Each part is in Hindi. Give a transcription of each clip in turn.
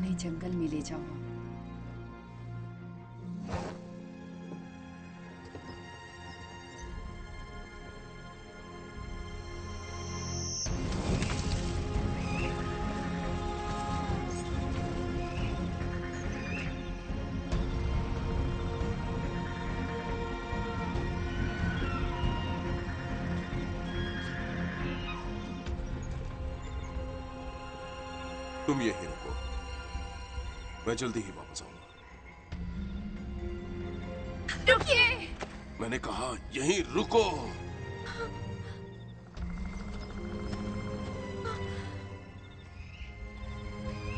उन्हें जंगल में ले जाओ। तुम यहीं रुको, मैं जल्दी ही वापस आऊंगा। रुकिए! मैंने कहा यहीं रुको।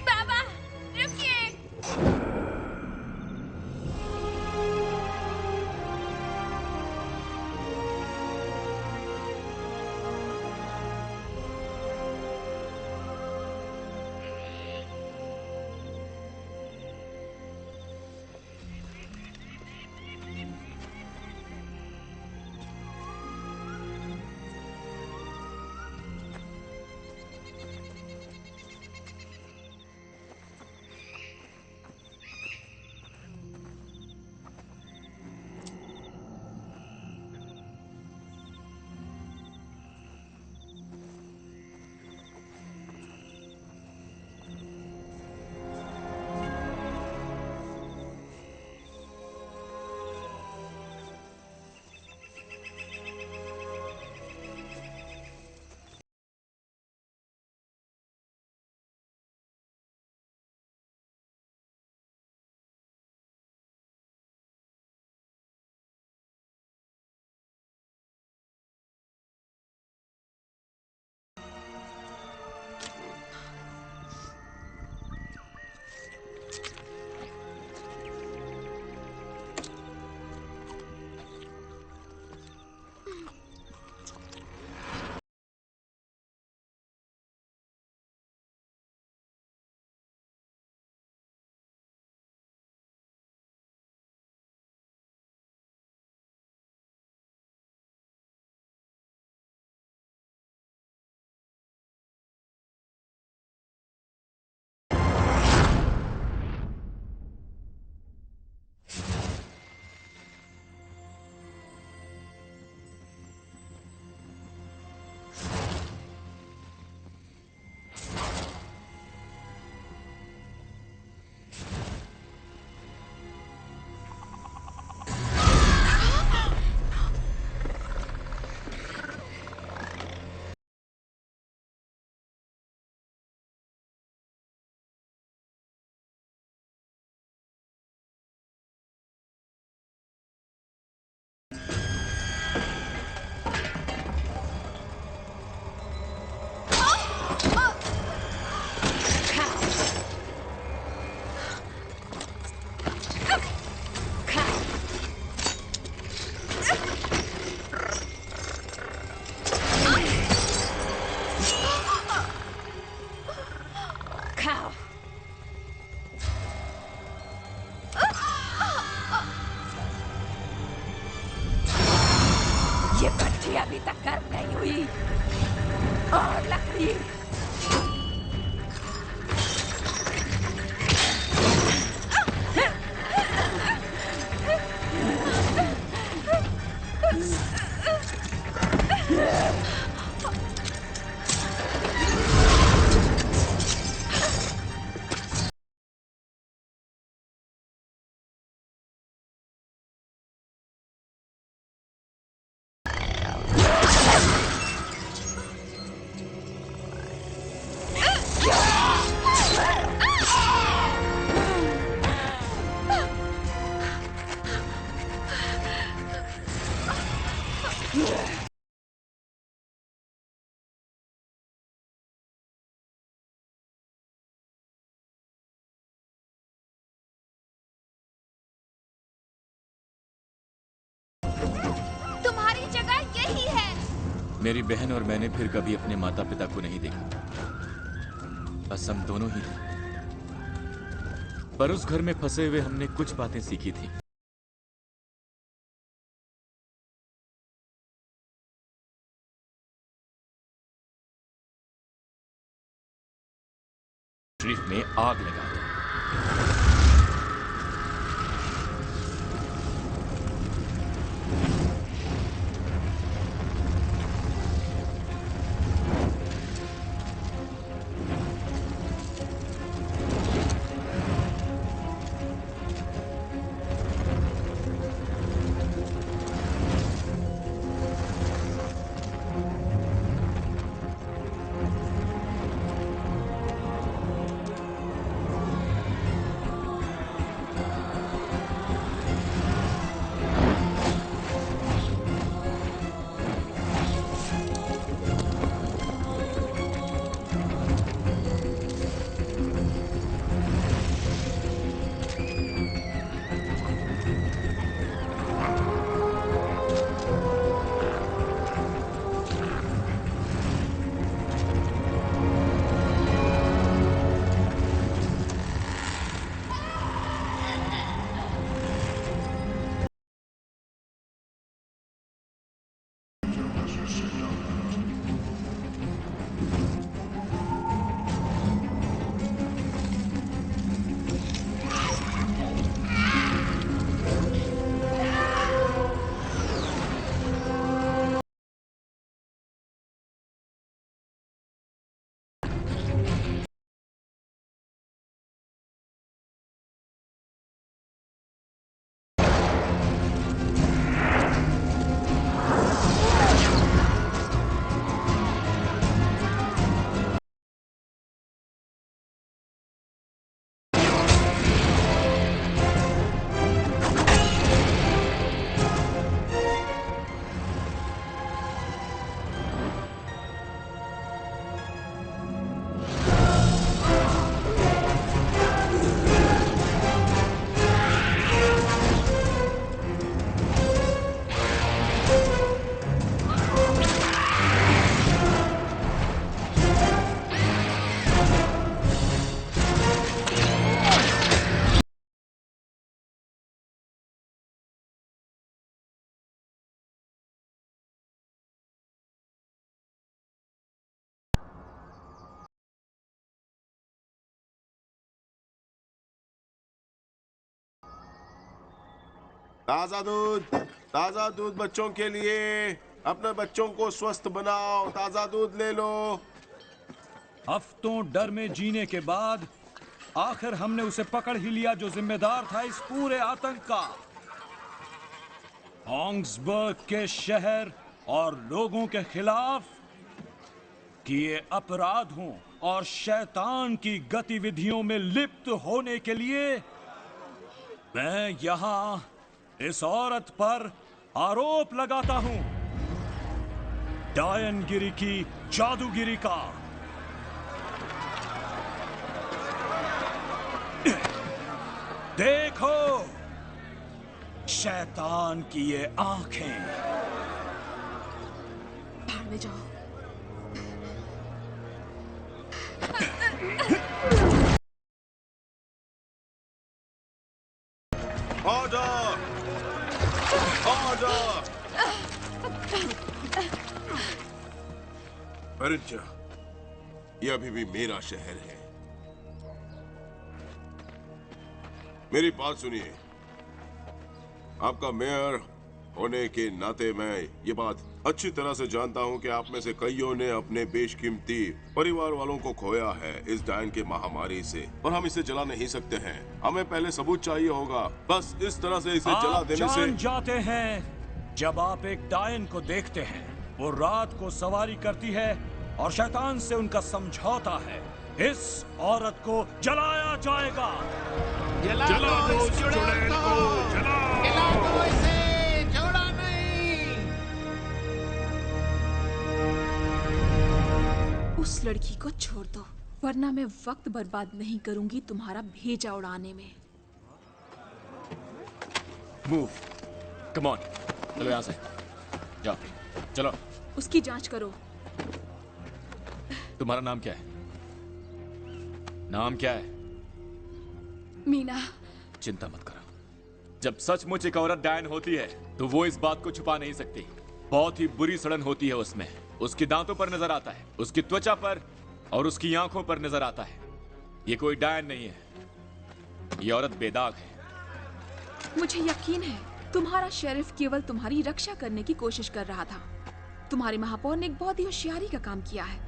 बाबा, रुकिए! ये भट्टी अभी तक गर्म नहीं हुई। और लकड़ी। तुम्हारी जगह यही है। मेरी बहन और मैंने फिर कभी अपने माता पिता को नहीं देखा। बस हम दोनों ही थे। पर उस घर में फंसे हुए हमने कुछ बातें सीखी थी। शरीफ में आग लगा दो। ताजा दूध बच्चों के लिए। अपने बच्चों को स्वस्थ बनाओ, ताजा दूध ले लो। हफ्तों डर में जीने के बाद आखिर हमने उसे पकड़ ही लिया जो जिम्मेदार था इस पूरे आतंक का। ऑग्सबर्ग के शहर और लोगों के खिलाफ किए अपराधों और शैतान की गतिविधियों में लिप्त होने के लिए मैं यहां इस औरत पर आरोप लगाता हूं, डायनगिरी की जादूगिरी का। देखो शैतान की ये आंखें। भाड़ में जाओ। ऑर्डर! ऑर्डर! परिंजा, ये अभी भी मेरा शहर है। मेरी बात सुनिए। आपका मेयर होने के नाते मैं ये बात अच्छी तरह से जानता हूं कि आप में से कईयों ने अपने बेशकीमती परिवार वालों को खोया है इस डायन के महामारी से, और हम इसे जला नहीं सकते हैं। हमें पहले सबूत चाहिए होगा। बस इस तरह से इसे जला देने से जान जाते हैं जब आप एक डायन को देखते हैं, वो रात को सवारी करती है और शैतान से उनका समझौता है। इस औरत को जलाया जाएगा। जला दो इस चुड़ैल को, जला दो इसे, छोड़ा नहीं। उस लड़की को छोड़ दो, वरना मैं वक्त बर्बाद नहीं करूंगी तुम्हारा भेजा उड़ाने में। मूव, कम ऑन, चलो यहाँ से, जाओ, चलो। उसकी जांच करो। तुम्हारा नाम क्या है? नाम क्या है? मीना। चिंता मत करो। जब सचमुच एक औरत डायन होती है तो वो इस बात को छुपा नहीं सकती। बहुत ही बुरी सड़न होती है उसमें। उसके दांतों पर नजर आता है, उसकी त्वचा पर और उसकी आंखों पर नजर आता है। ये कोई डायन नहीं है, ये औरत बेदाग है। मुझे यकीन है तुम्हारा शेरिफ केवल तुम्हारी रक्षा करने की कोशिश कर रहा था। तुम्हारे महापौर ने एक बहुत ही होशियारी का काम किया है।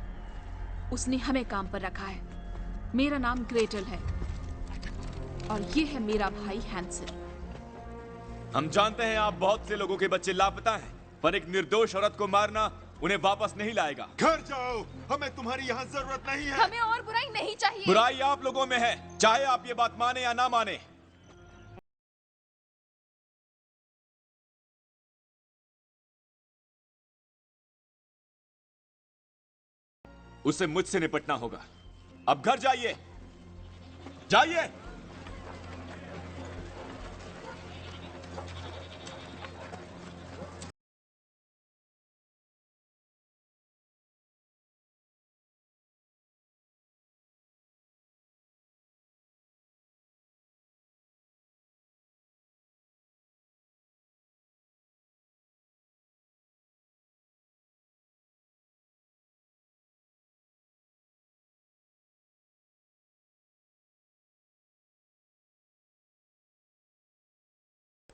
उसने हमें काम पर रखा है। मेरा नाम ग्रेटल है और ये है मेरा भाई हैंसल। हम जानते हैं आप बहुत से लोगों के बच्चे लापता हैं, पर एक निर्दोष औरत को मारना उन्हें वापस नहीं लाएगा। घर जाओ, हमें तुम्हारी यहाँ जरूरत नहीं है। हमें और बुराई नहीं चाहिए। बुराई आप लोगों में है, चाहे आप ये बात माने या ना माने। उसे मुझसे निपटना होगा। अब घर जाइए, जाइए।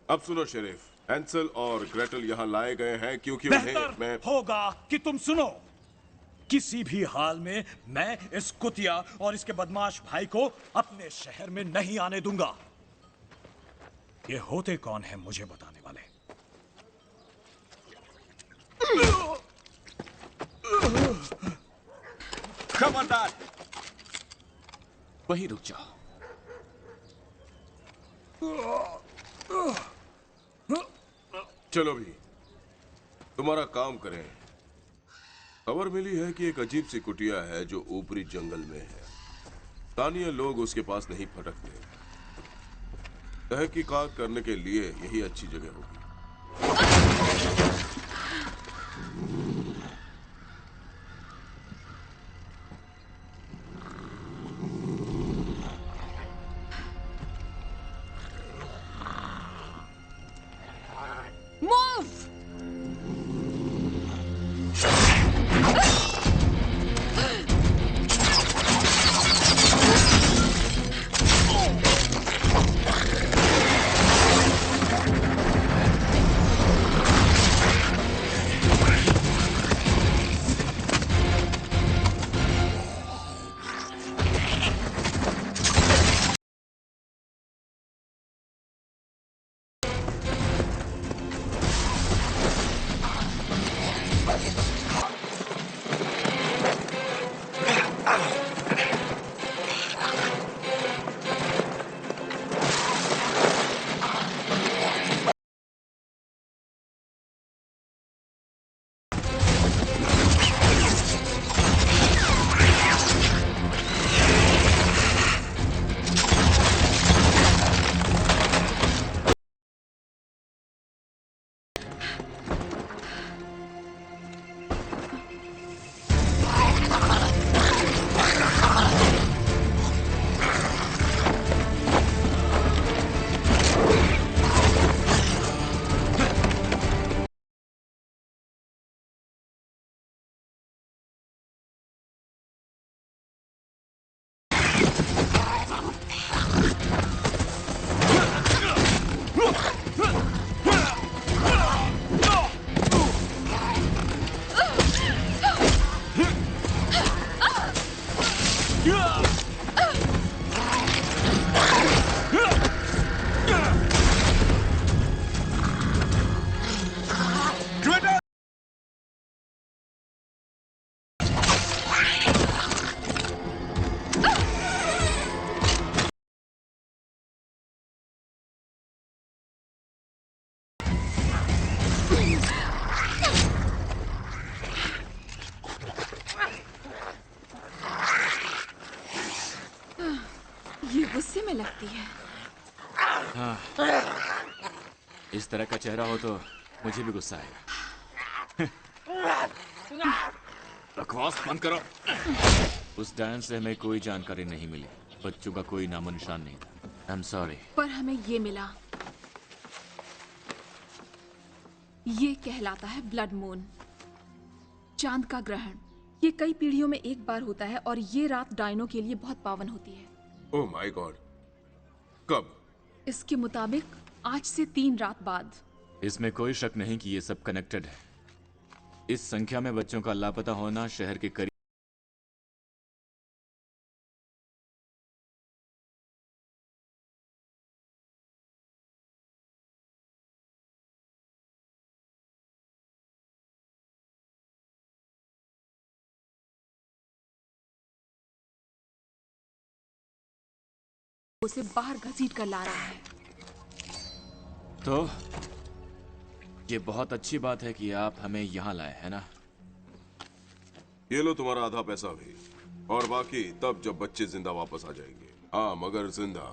अब सुनो शेरिफ, हैंसल और ग्रेटल यहाँ लाए गए हैं क्योंकि बेहतर होगा कि तुम सुनो। किसी भी हाल में मैं इस कुतिया और इसके बदमाश भाई को अपने शहर में नहीं आने दूंगा। ये होते कौन है मुझे बताने वाले? खबरदार, वहीं रुक जाओ। चलो भी, तुम्हारा काम करें। खबर मिली है कि एक अजीब सी कुटिया है जो ऊपरी जंगल में है। स्थानीय लोग उसके पास नहीं फटकते। तहकीकात करने के लिए यही अच्छी जगह होगी। मूव। ये गुस्से में लगती है। इस तरह का चेहरा हो तो मुझे भी गुस्सा आएगा। बकवास बंद करो। उस डायन से हमें कोई जानकारी नहीं मिली। बच्चों का कोई नामो निशान नहीं था। I am sorry. पर हमें ये मिला। ये कहलाता है ब्लड मून, चांद का ग्रहण। ये कई पीढ़ियों में एक बार होता है और ये रात डायनों के लिए बहुत पावन होती है। ओह माय गॉड, कब? इसके मुताबिक आज से 3 रात बाद। इसमें कोई शक नहीं कि ये सब कनेक्टेड है। इस संख्या में बच्चों का लापता होना शहर के करीब उसे बाहर घसीट कर ला रहा है। तो ये बहुत अच्छी बात है कि आप हमें यहाँ लाए, है ना? ये लो तुम्हारा आधा पैसा भी, और बाकी तब जब बच्चे जिंदा वापस आ जाएंगे। हाँ, मगर जिंदा।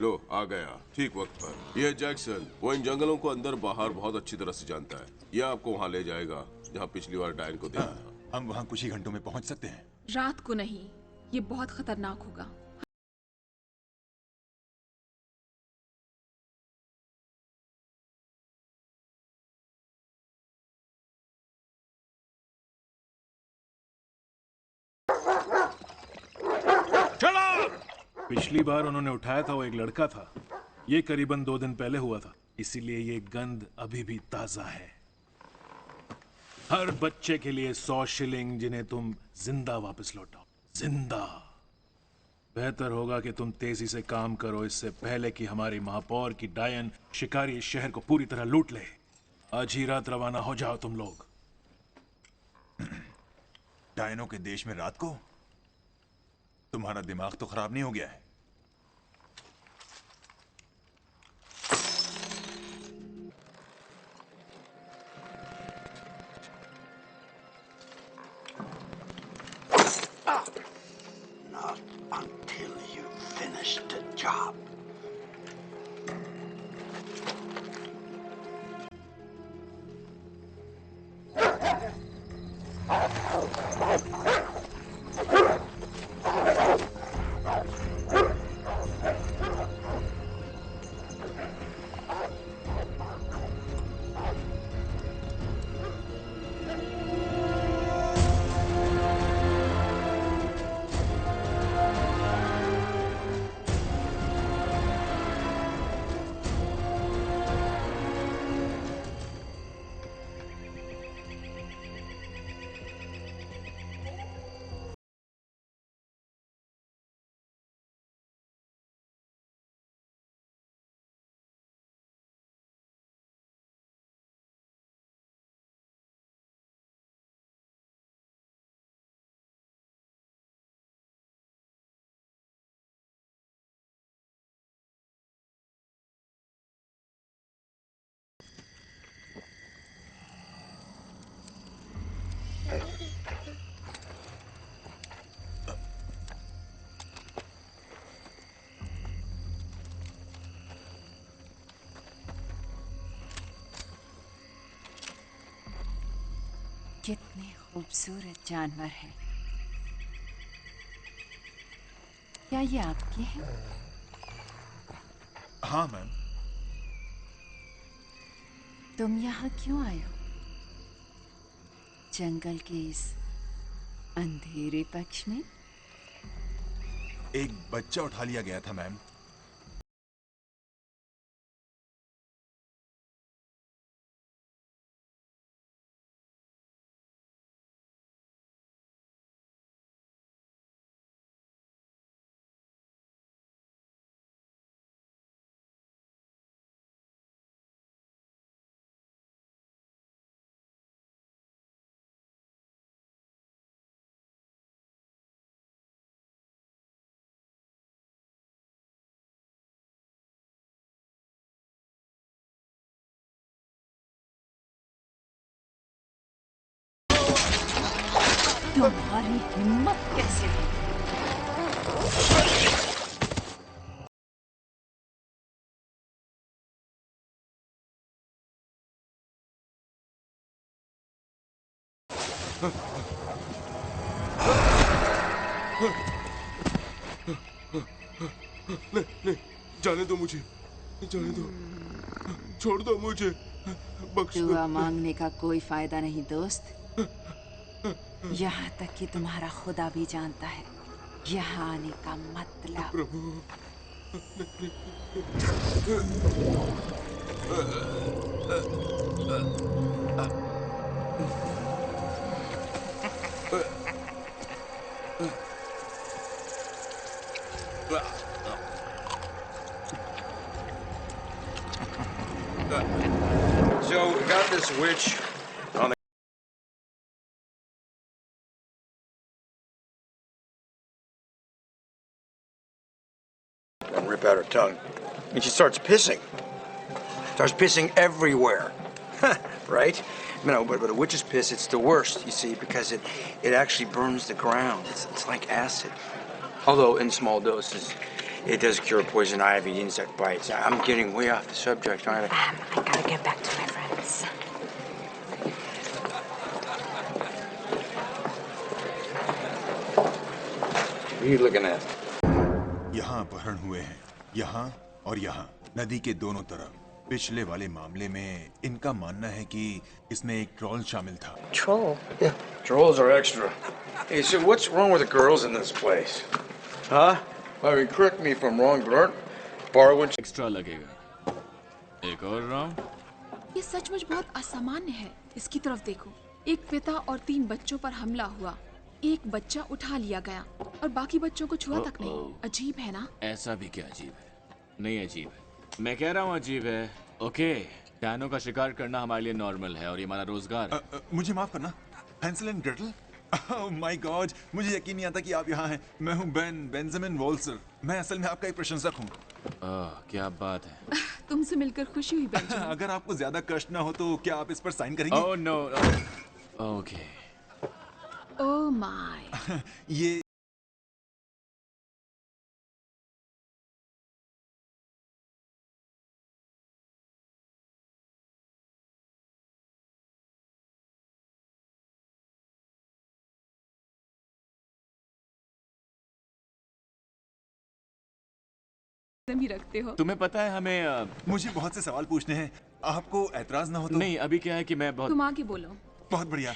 लो, आ गया ठीक वक्त पर। यह जैक्सन वो इन जंगलों को अंदर बाहर बहुत अच्छी तरह से जानता है। यह आपको वहां ले जाएगा जहां पिछली बार डायन को देखा था। हम वहाँ कुछ ही घंटों में पहुँच सकते हैं। रात को नहीं, ये बहुत खतरनाक होगा। पिछली बार उन्होंने उठाया था वो एक लड़का था। ये करीबन 2 दिन पहले हुआ था, इसीलिए ये गंध अभी भी ताजा है। हर बच्चे के लिए 100 शिलिंग, जिन्हें तुम जिंदा वापस लौटाओ। जिंदा। बेहतर होगा कि तुम तेजी से काम करो, इससे पहले कि हमारी महापौर की डायन शिकारी इस शहर को पूरी तरह लूट ले। आज ही रात रवाना हो जाओ तुम लोग। डायनों के देश में रात को? तुम्हारा दिमाग तो खराब नहीं हो गया है? Not until you finish the job. कितने खूबसूरत जानवर हैं। क्या ये आपके हैं? हाँ मैम। तुम यहाँ क्यों आए हो? जंगल के इस अंधेरे पक्ष में? एक बच्चा उठा लिया गया था मैम। तुम्हारी हिम्मत कैसे हुई? नहीं, जाने दो मुझे, जाने दो, छोड़ दो मुझे, बख्श दो। दुआ मांगने का कोई फायदा नहीं दोस्त। यहाँ तक कि तुम्हारा खुदा भी जानता है यहाँ आने का मतलब। प्रभु, So we got this witch on the. And rip out her tongue. And she starts pissing. Starts pissing everywhere. Right? You know, but a witch's piss, it's the worst, you see, because it actually burns the ground. It's like acid. Although in small doses, it does cure poison ivy, insect bites. I'm getting way off the subject, aren't I? I gotta get back to my friends. What are you looking at? यहाँ अपहरण हुए हैं, यहाँ और यहाँ, नदी के दोनों तरफ। पिछले वाले मामले में इनका मानना है कि इसमें एक ट्रोल शामिल था। Troll? Yeah, trolls are extra. Hey, so what's wrong with the girls in this place? Huh? I mean, correct me if I'm wrong, but aren't borrowing... extra लगेगा। एक और राउंड। ये सचमुच बहुत असामान्य है। इसकी तरफ देखो। एक पिता और 3 बच्चों पर हमला हुआ। एक बच्चा उठा लिया गया और बाकी बच्चों को छुआ तक नहीं। अजीब है ना? ऐसा भी क्या अजीब है? नहीं अजीब है, मैं कह रहा हूँ अजीब है। ओके, डैनो का शिकार करना हमारे लिए नॉर्मल है और ये हमारा रोजगार है। मुझे माफ करना, Hansel and Gretel. Oh my God, मुझे यकीन नहीं आता कि आप यहाँ हैं। मैं हूँ बेंजामिन वॉल्सर। मैं असल में आपका एक प्रशंसक हूँ। क्या बात है। तुमसे मिलकर खुशी हुई बेंजामिन। अगर आपको ज्यादा कष्ट ना हो तो क्या आप इस पर साइन करेंगे? Oh no. Okay. Oh my. ये भी रखते हो। तुम्हें पता है हमें मुझे बहुत से सवाल पूछने हैं। आपको एतराज ना हो तो? नहीं, अभी क्या है कि मैं बहुत... तुम आगे बोलो। बहुत बढ़िया।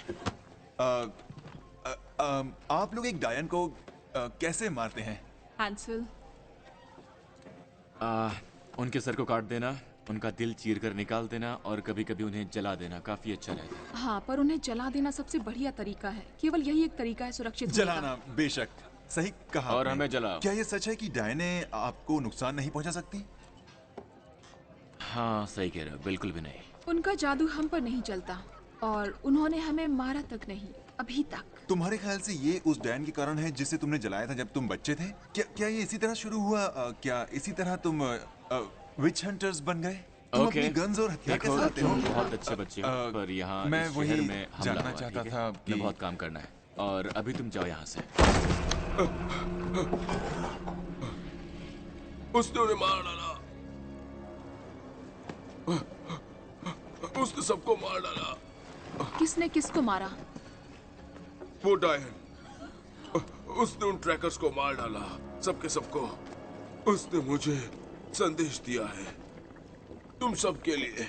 आप लोग एक डायन को कैसे मारते हैं? हैंसेल, उनके सर को काट देना, उनका दिल चीर कर निकाल देना और कभी-कभी उन्हें जला देना काफी अच्छा रहता है। हाँ, पर उन्हें जला देना सबसे बढ़िया तरीका है। केवल यही एक तरीका है सुरक्षित होने का। जलाना, बेशक सही कहा और आपने। हमें जलाओ। क्या ये सच है कि डायनें आपको नुकसान नहीं पहुंचा सकती? हाँ, सही कह रहे हो, बिल्कुल भी नहीं। उनका जादू हम पर नहीं चलता और उन्होंने हमें मारा तक नहीं, अभी तक। तुम्हारे ख्याल से ये उस डायन के कारण है जिसे तुमने जलाया था जब तुम बच्चे थे? क्या ये इसी तरह शुरू हुआ? क्या इसी तरह तुम विच हंटर्स बन गए? तुम अपनी गन्स और हथियार के साथ हो? बहुत अच्छे बच्चे हो, पर यहाँ मैं इस वही शहर में हमला जानना हुआ, चाहता ठीक था है? कि मैं बहुत काम करना है और अभी तुम जाओ यहाँ से। उसने उन्हें मार डाला। उसने सबको मार डाला। किसने किसको मारा? वो डायन। उसने उन ट्रैकर्स को मार डाला, सबके सबको। उसने मुझे संदेश दिया है, तुम सबके लिए।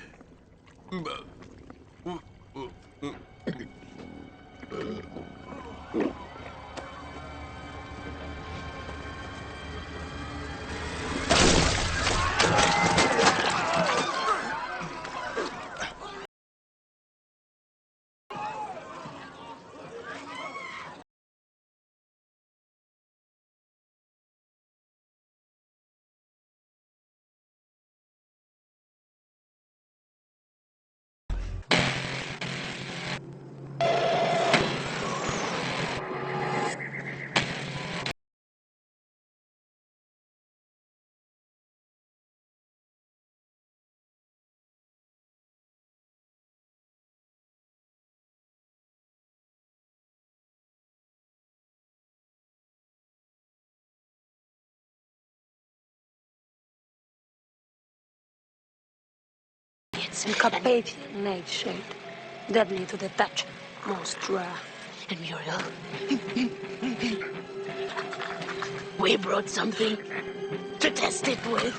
It's in Carpathian nightshade, deadly to the touch, most rare. And Muriel, we brought something to test it with.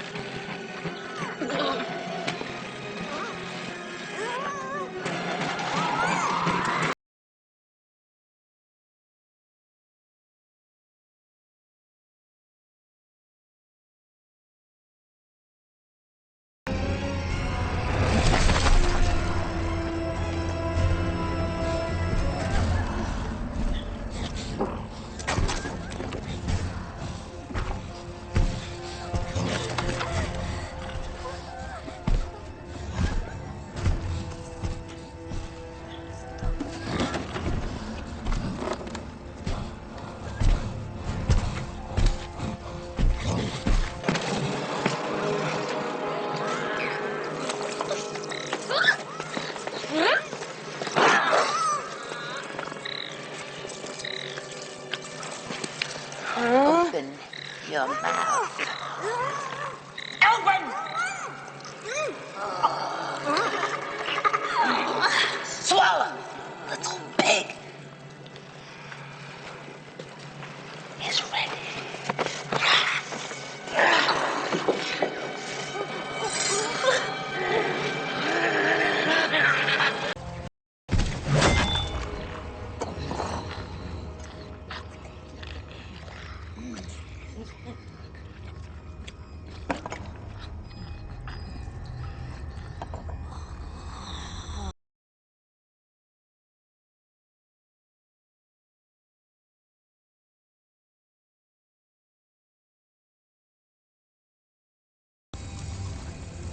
Open your mouth. Open! Swallow, little pig. Is ready.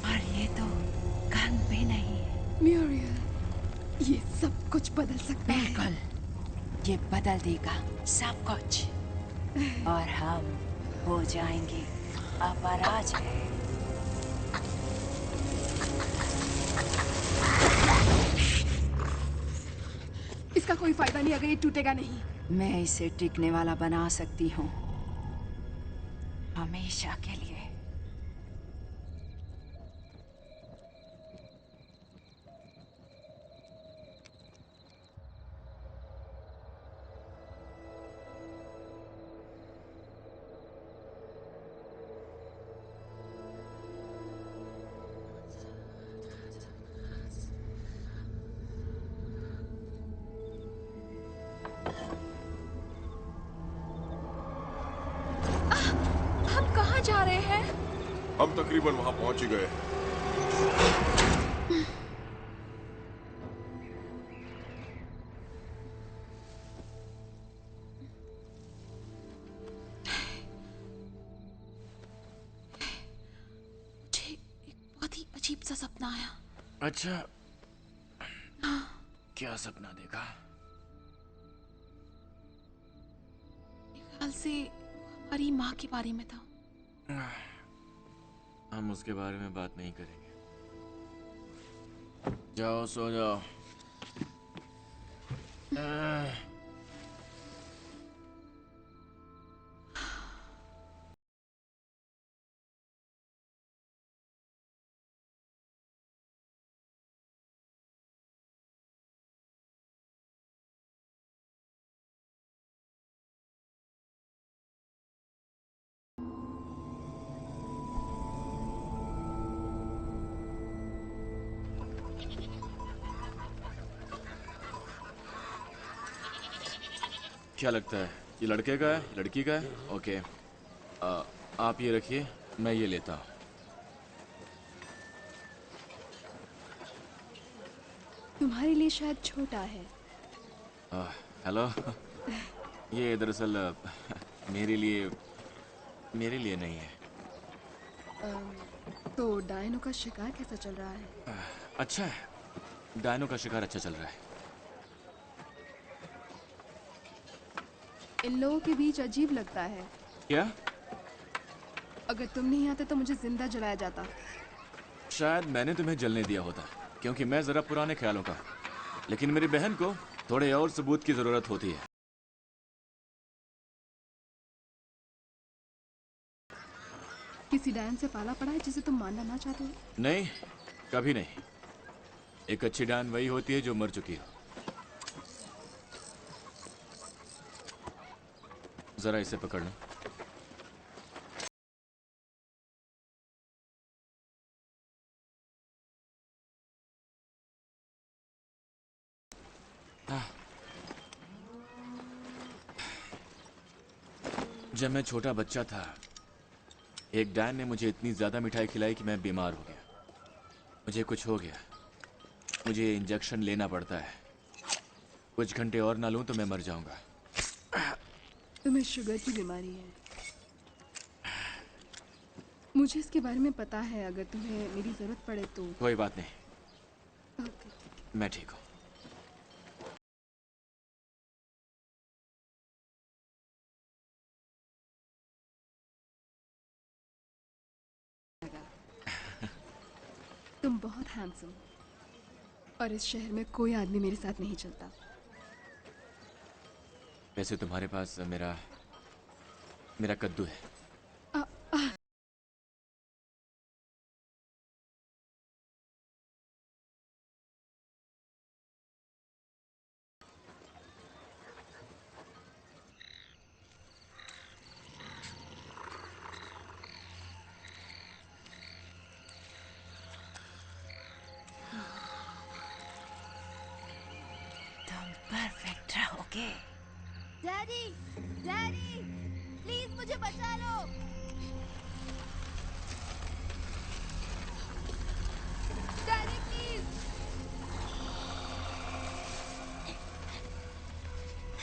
और ये तो गन भी नहीं है। म्यूरियल, ये सब कुछ बदल सकता है। बिल्कुल, ये बदल देगा सब कुछ और हम हो जाएंगे अपराजय। इसका कोई फायदा नहीं अगर ये टूटेगा नहीं। मैं इसे टिकने वाला बना सकती हूँ हमेशा के लिए। हम कहाँ जा रहे हैं? हम तकरीबन वहां पहुंच ही गए। मुझे एक बहुत ही अजीब सा सपना आया। अच्छा, क्या सपना देखा? ख्याल से हमारी माँ के बारे में था। हम उसके बारे में बात नहीं करेंगे। जाओ सो जाओ। क्या लगता है, ये लड़के का है, लड़की का है? ओके, आप ये रखिए, मैं ये लेता हूँ। तुम्हारे लिए शायद छोटा है। हेलो। ये दरअसल मेरे लिए नहीं है। तो डायनो का शिकार कैसा चल रहा है? अच्छा है, डायनो का शिकार अच्छा चल रहा है। इन लोगों के बीच अजीब लगता है। क्या? अगर तुम नहीं आते तो मुझे जिंदा जलाया जाता। शायद मैंने तुम्हें जलने दिया होता, क्योंकि मैं जरा पुराने ख्यालों का। लेकिन मेरी बहन को थोड़े और सबूत की जरूरत होती है। किसी डायन से पाला पड़ा है जिसे तुम मानना ना चाहते हो? नहीं, कभी नहीं। एक अच्छी डायन वही होती है जो मर चुकी हो। जरा इसे पकड़ लो। जब मैं छोटा बच्चा था, एक डायन ने मुझे इतनी ज्यादा मिठाई खिलाई कि मैं बीमार हो गया। मुझे कुछ हो गया, मुझे इंजेक्शन लेना पड़ता है। कुछ घंटे और ना लूं तो मैं मर जाऊंगा। तुम्हें शुगर की बीमारी है। मुझे इसके बारे में पता है। अगर तुम्हें मेरी जरूरत पड़े तो। कोई बात नहीं, मैं ठीक हूं। तुम बहुत हैंडसम हो और इस शहर में कोई आदमी मेरे साथ नहीं चलता। वैसे तुम्हारे पास मेरा कद्दू है। परफेक्ट रहोगे। डैडी, डैडी, प्लीज मुझे बचा लो। डैडी प्लीज,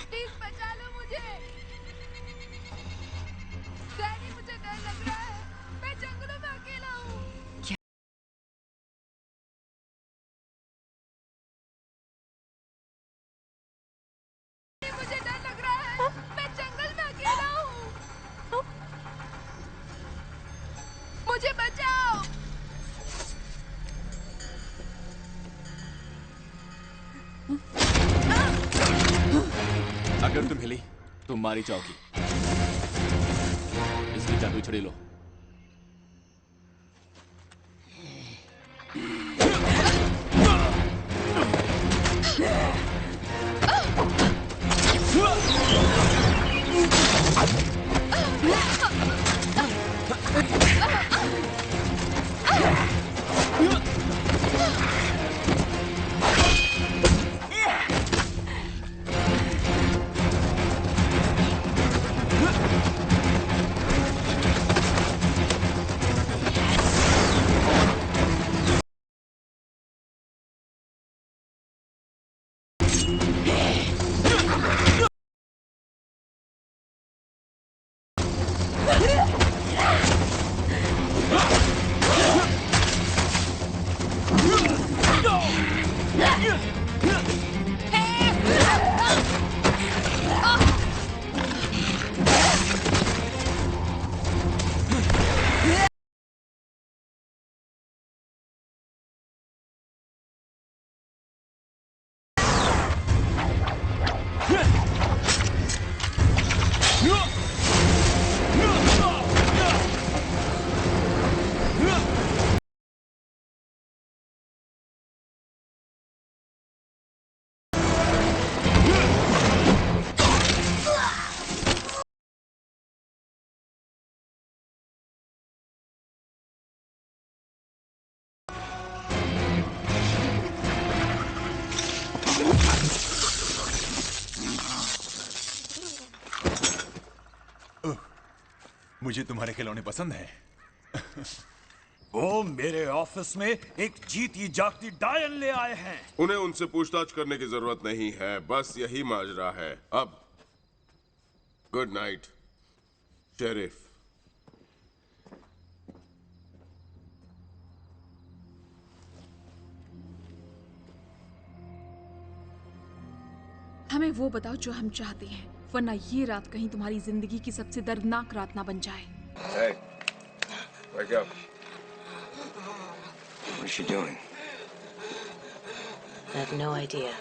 प्लीज बचा लो मुझे। डैडी मुझे डर लग रहा है, मैं जंगलों में अकेला हूँ। मुझे डर लग रहा है, मैं जंगल में अकेला हूँ। मुझे बचाओ। अगर तुम हिली तुम मारी जाओगी। इसकी जादू छड़ी लो। मुझे तुम्हारे खिलौने पसंद हैं। वो मेरे ऑफिस में एक जीती जागती डायन ले आए हैं। उन्हें उनसे पूछताछ करने की जरूरत नहीं है, बस यही माजरा है। अब गुड नाइट शेरिफ। हमें वो बताओ जो हम चाहते हैं, वरना ये रात कहीं तुम्हारी जिंदगी की सबसे दर्दनाक रात ना बन जाए। Hey, wake up. What is she doing? I have no idea.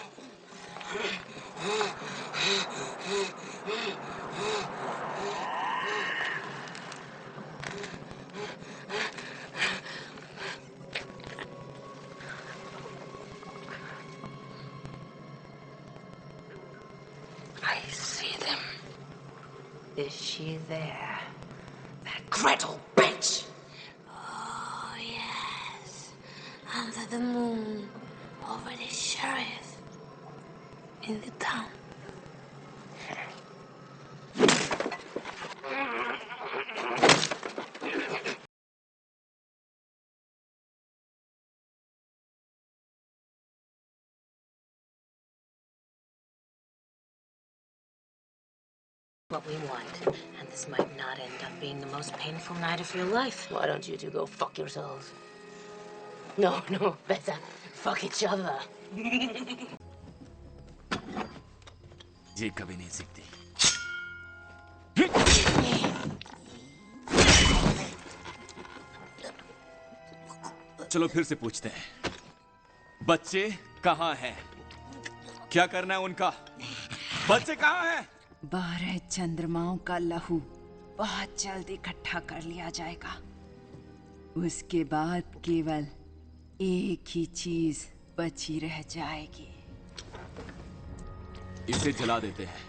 Is she there? That Gretel bitch! Oh, yes. Under the moon, over the sheriff, in the town. What we want, and this might not end up being the most painful night of your life. Why don't you two go fuck yourselves? No, better fuck each other. ये कभी नहीं सीखती। चलो फिर से पूछते हैं, बच्चे कहाँ हैं? क्या करना है उनका? बच्चे कहाँ हैं? 12 चंद्रमाओं का लहू बहुत जल्द इकट्ठा कर लिया जाएगा। उसके बाद केवल एक ही चीज बची रह जाएगी। इसे जला देते हैं।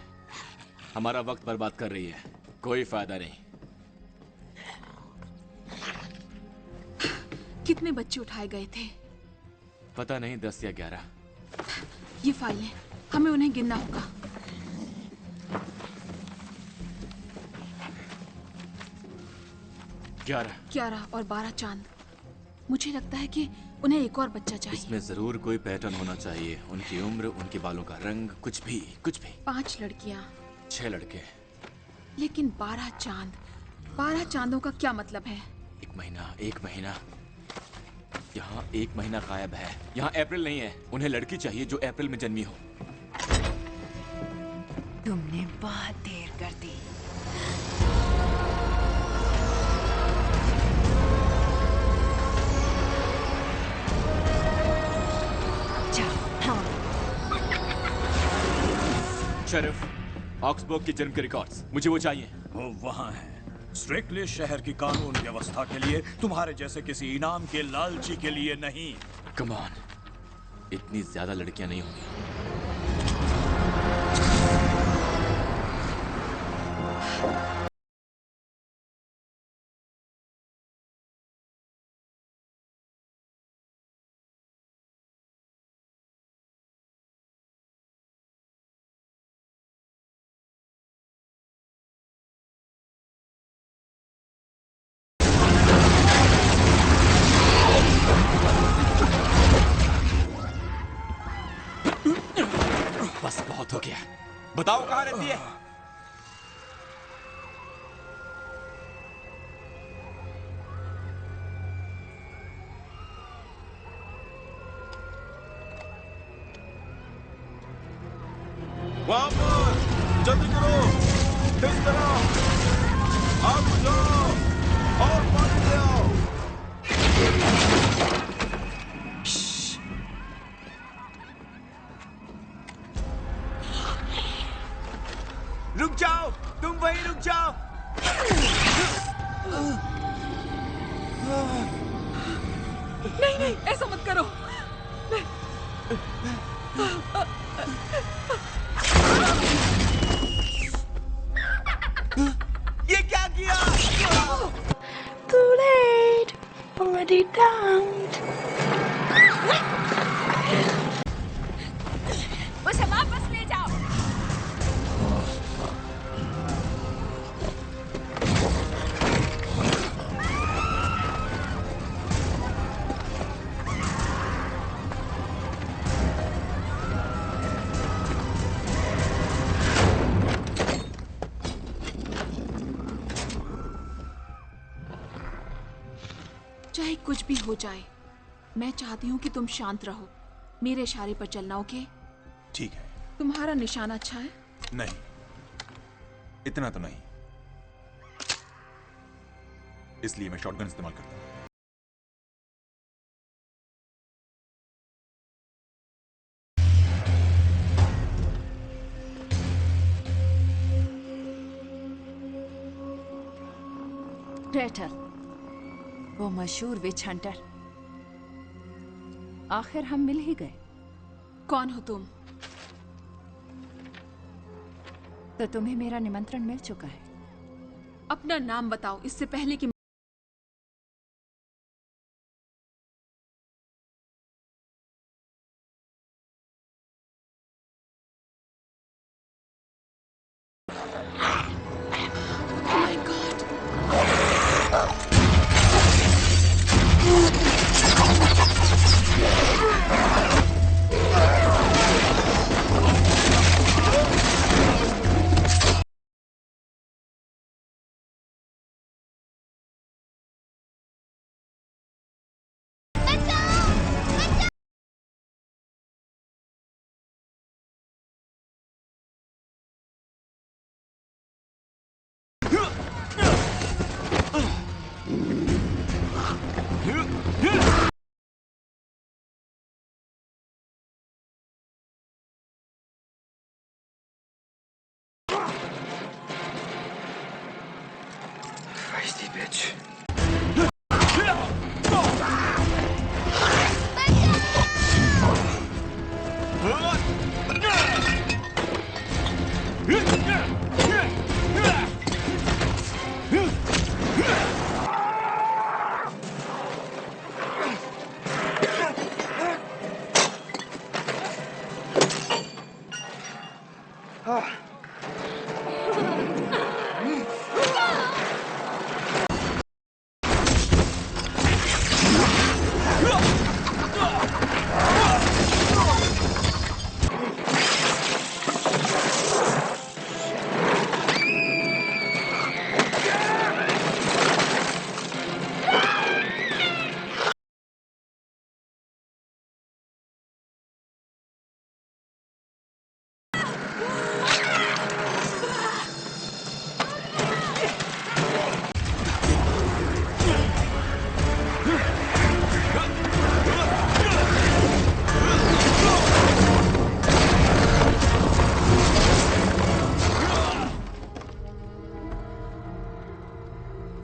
हमारा वक्त बर्बाद कर रही है, कोई फायदा नहीं। कितने बच्चे उठाए गए थे? पता नहीं, 10 या 11। ये फाइलें, हमें उन्हें गिनना होगा। 11 और 12 चांद। मुझे लगता है कि उन्हें एक और बच्चा चाहिए। इसमें जरूर कोई पैटर्न होना चाहिए। उनकी उम्र, उनके बालों का रंग, कुछ भी। 5 लड़कियां, 6 लड़के। लेकिन 12 चांद। 12 चांदों का क्या मतलब है? एक महीना। यहाँ 1 महीना गायब है। यहाँ अप्रैल नहीं है। उन्हें लड़की चाहिए जो अप्रैल में जन्मी हो। तुमने बहुत देर कर दी। शेरिफ, ऑक्सबर्ग की जन्म के रिकॉर्ड्स, मुझे वो चाहिए। वो वहाँ है। स्ट्रिक्टली शहर की कानून व्यवस्था के लिए, तुम्हारे जैसे किसी इनाम के लालची के लिए नहीं। कम ऑन, इतनी ज्यादा लड़कियां नहीं होंगी। बहुत हो गया। बताओ कहाँ रहती है? वहां पर, जल्दी करो, इस तरह, आग बुझाओ और पानी ले आओ। रुक जाओ, तुम वहीं रुक जाओ। नहीं, ऐसा मत करो। ये क्या किया? Too late. Already downed. उसे वापस ले जाओ। चाहे कुछ भी हो जाए, मैं चाहती हूँ कि तुम शांत रहो। मेरे इशारे पर चलना, ओके? ठीक है। तुम्हारा निशाना अच्छा है? नहीं, इतना तो नहीं, इसलिए मैं शॉटगन इस्तेमाल करता हूँ। ग्रेटल, वो मशहूर विच हंटर। आखिर हम मिल ही गए। कौन हो तुम? तो तुम्हें मेरा निमंत्रण मिल चुका है। अपना नाम बताओ इससे पहले कि Feisty bitch.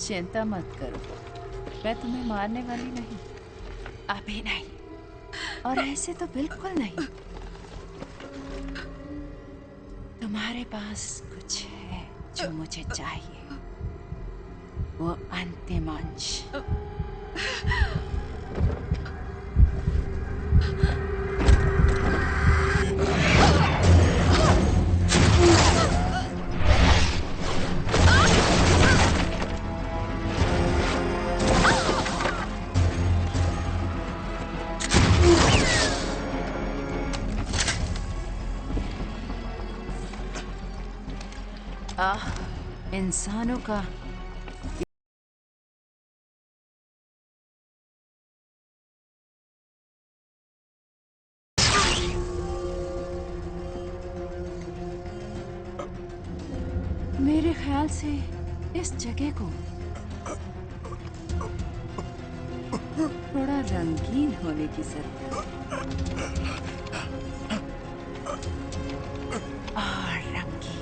चिंता मत करो, मैं तुम्हें मारने वाली नहीं, अभी नहीं, और ऐसे तो बिल्कुल नहीं। तुम्हारे पास कुछ है जो मुझे चाहिए, वो अंतिम अंश। इंसानों का मेरे ख्याल से इस जगह को थोड़ा रंगीन होने की जरूरत और रंगीन।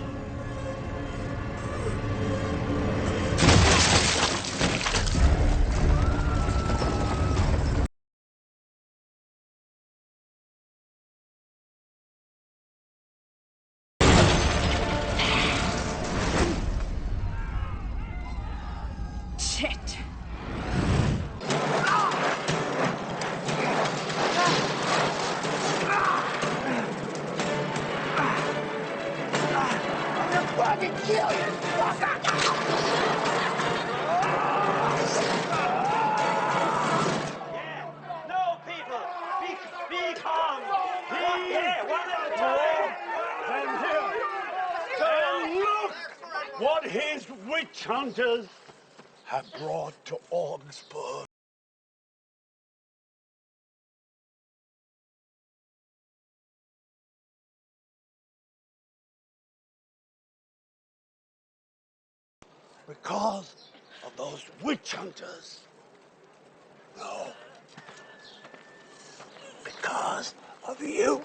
Shit. What his witch hunters have brought to Augsburg. Because of those witch hunters. No. Because of you.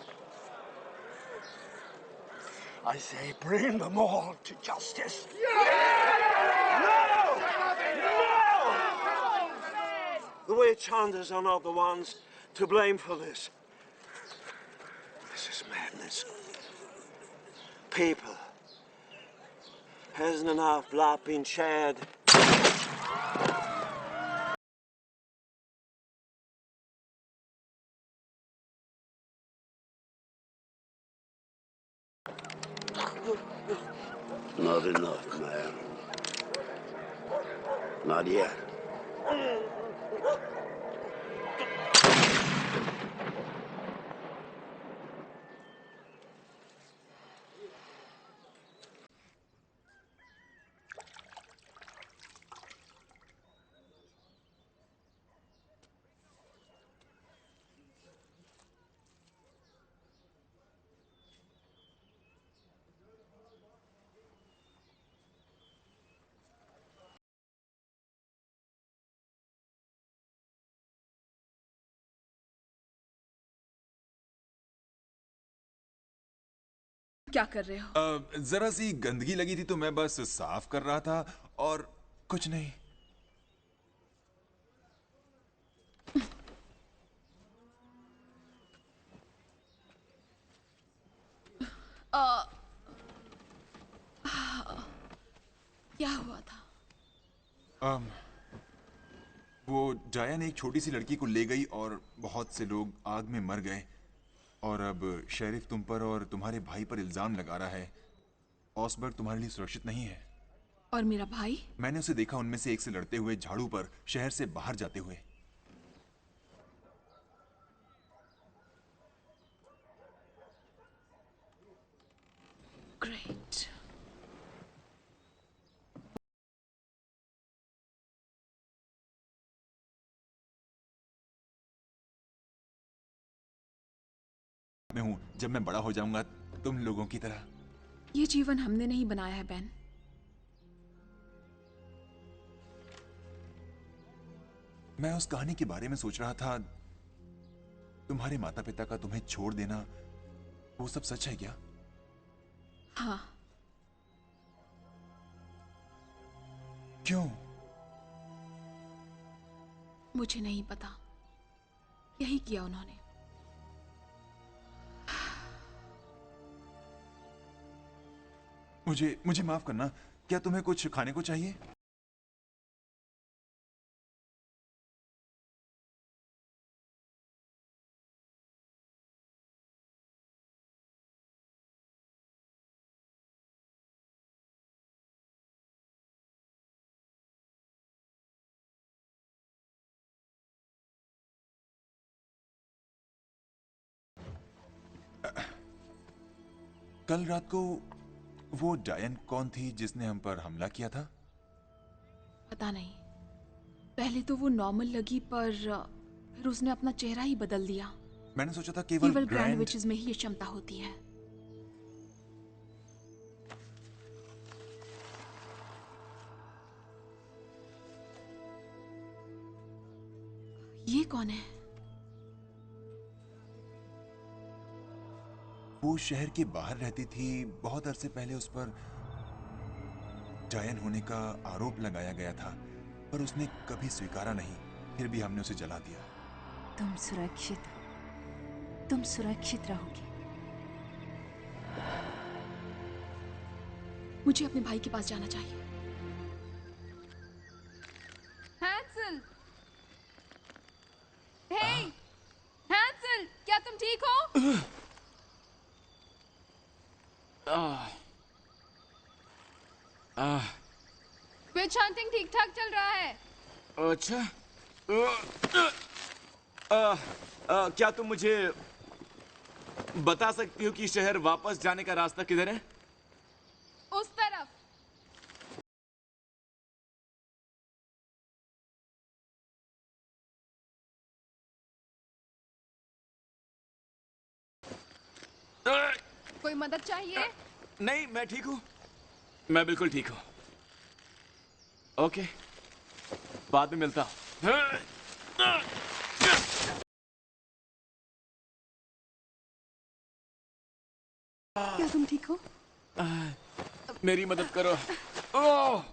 I say bring them all to justice. No! The witch hunters are not the ones to blame for this. This is madness. People Pesnana flopping Chad. Not enough, man. Not yet. क्या कर रहे हो? जरा सी गंदगी लगी थी तो मैं बस साफ कर रहा था और कुछ नहीं। क्या हुआ था? वो डायन एक छोटी सी लड़की को ले गई और बहुत से लोग आग में मर गए और अब शेरिफ तुम पर और तुम्हारे भाई पर इल्जाम लगा रहा है। ऑसबर्ग तुम्हारे लिए सुरक्षित नहीं है। और मेरा भाई? मैंने उसे देखा उनमें से एक से लड़ते हुए झाड़ू पर शहर से बाहर जाते हुए। ग्रेट। मैं हूं, जब मैं बड़ा हो जाऊंगा तुम लोगों की तरह। ये जीवन हमने नहीं बनाया है बेन। मैं उस कहानी के बारे में सोच रहा था। तुम्हारे माता पिता का तुम्हें छोड़ देना, वो सब सच है क्या? हाँ। क्यों? मुझे नहीं पता, यही किया उन्होंने। मुझे माफ करना। क्या तुम्हें कुछ खाने को चाहिए? कल रात को वो डायन कौन थी जिसने हम पर हमला किया था? पता नहीं। पहले तो वो नॉर्मल लगी पर फिर उसने अपना चेहरा ही बदल दिया। मैंने सोचा था केवल ग्रैंड विचेस में ही ये क्षमता होती है। ये कौन है? वो शहर के बाहर रहती थी। बहुत अरसे पहले उस पर डायन होने का आरोप लगाया गया था, पर उसने कभी स्वीकारा नहीं। फिर भी हमने उसे जला दिया। तुम सुरक्षित रहोगे। मुझे अपने भाई के पास जाना चाहिए। हैंसल! हे! हैंसल! क्या तुम ठीक हो? विच हंटिंग ठीक ठाक चल रहा है। अच्छा। क्या तुम मुझे बता सकती हो कि शहर वापस जाने का रास्ता किधर है? उस तरफ। कोई मदद चाहिए? नहीं, मैं ठीक हूं। मैं बिल्कुल ठीक हूं। ओके, बाद में मिलता हूं। क्या तुम ठीक हो? मेरी मदद करो। ओह!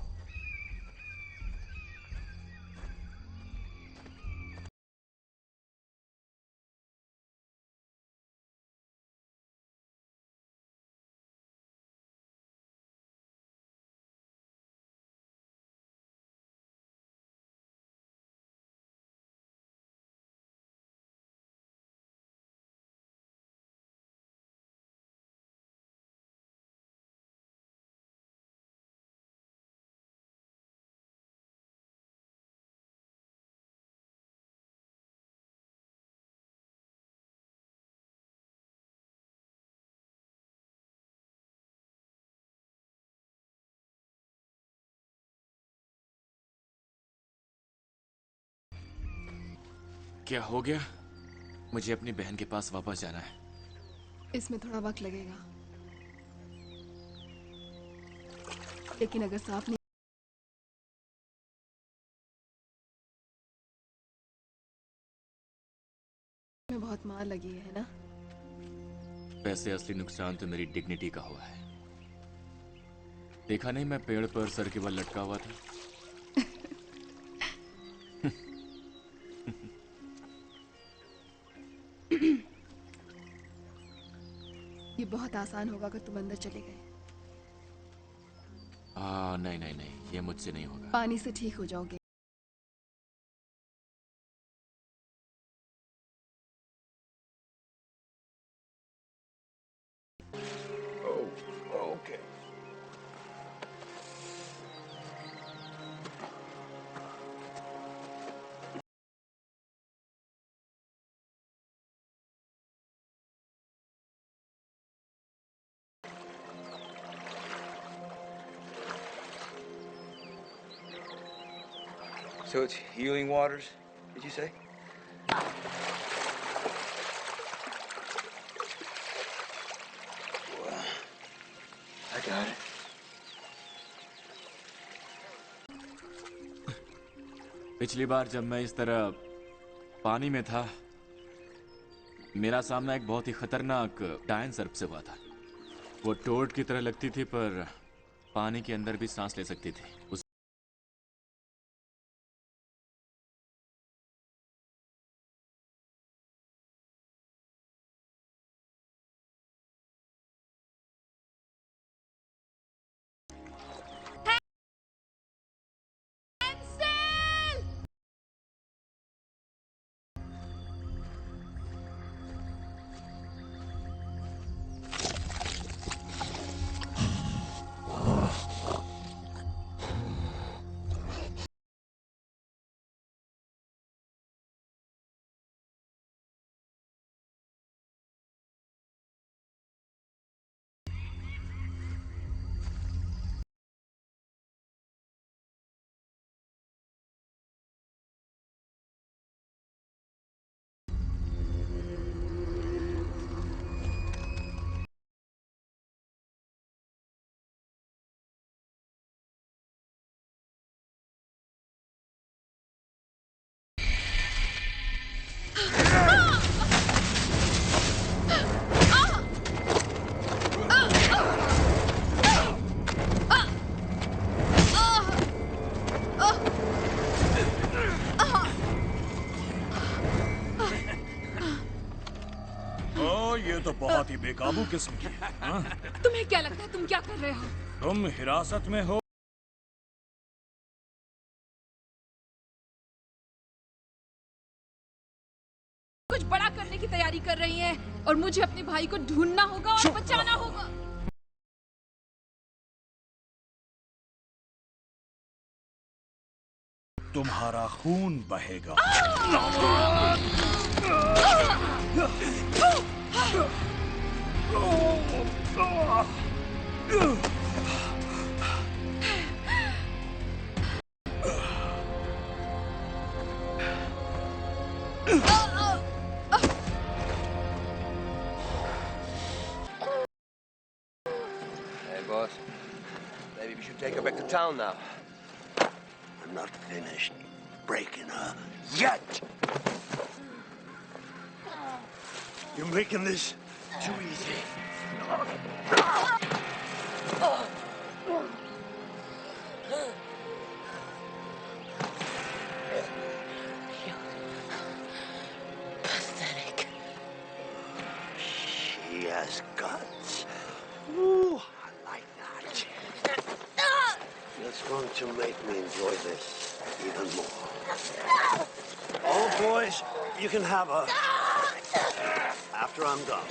क्या हो गया? मुझे अपनी बहन के पास वापस जाना है। इसमें थोड़ा वक्त लगेगा, लेकिन अगर साफ नहीं में बहुत मार लगी है ना? वैसे असली नुकसान तो मेरी डिग्निटी का हुआ है। देखा नहीं मैं पेड़ पर सर के बल लटका हुआ था। ये बहुत आसान होगा अगर तुम अंदर चले गए। नहीं नहीं नहीं, ये मुझसे नहीं होगा। पानी से ठीक हो जाओगे। Okay. So it's healing waters, did you say? Well, I got it. पिछली बार जब मैं इस तरह पानी में था, मेरा सामना एक बहुत ही खतरनाक डायन सर्प से हुआ था। वो टोड की तरह लगती थी, पर पानी के अंदर भी सांस ले सकती थी। ये तो बहुत ही बेकाबू किस्म की है। हाँ? तुम्हें क्या लगता है तुम क्या कर रहे हो? तुम हिरासत में हो। कुछ बड़ा करने की तैयारी कर रही हैं और मुझे अपने भाई को ढूंढना होगा और बचाना होगा। तुम्हारा खून बहेगा। Hey, boss. Maybe we should take her back to town now. I'm not finished breaking her yet. You're making this too easy. Pathetic. She has guts. Ooh, I like that. That's going to make me enjoy this even more. Oh, boys, you can have her after I'm done.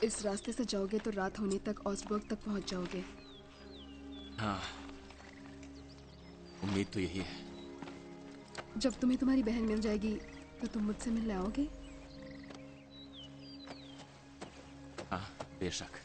इस रास्ते से जाओगे तो रात होने तक ऑसबर्ग तक पहुंच जाओगे। हाँ, उम्मीद तो यही है। जब तुम्हें तुम्हारी बहन मिल जाएगी तो तुम मुझसे मिलने आओगे? हाँ, बेशक।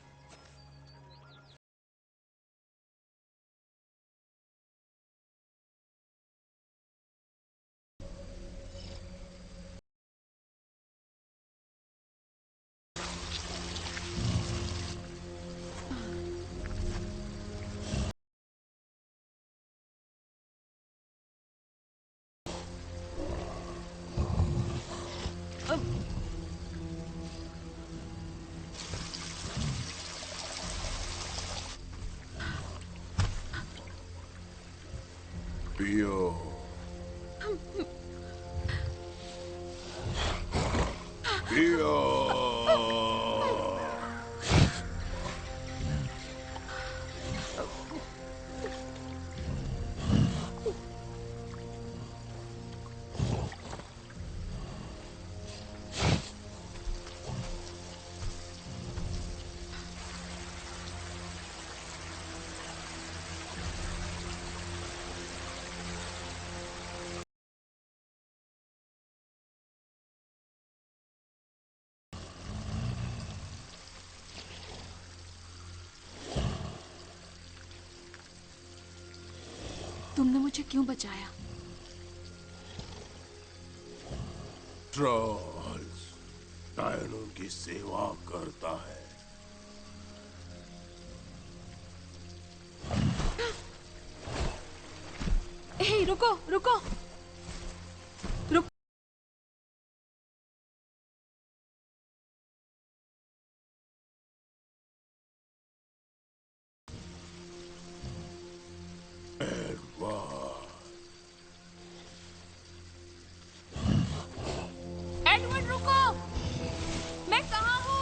पियो। पियो। तुमने मुझे क्यों बचाया? ट्रॉल्स डायनों की सेवा करता है। हे, रुको रुको रुको। एडवर्ड रुको, मैं कहाँ हूँ?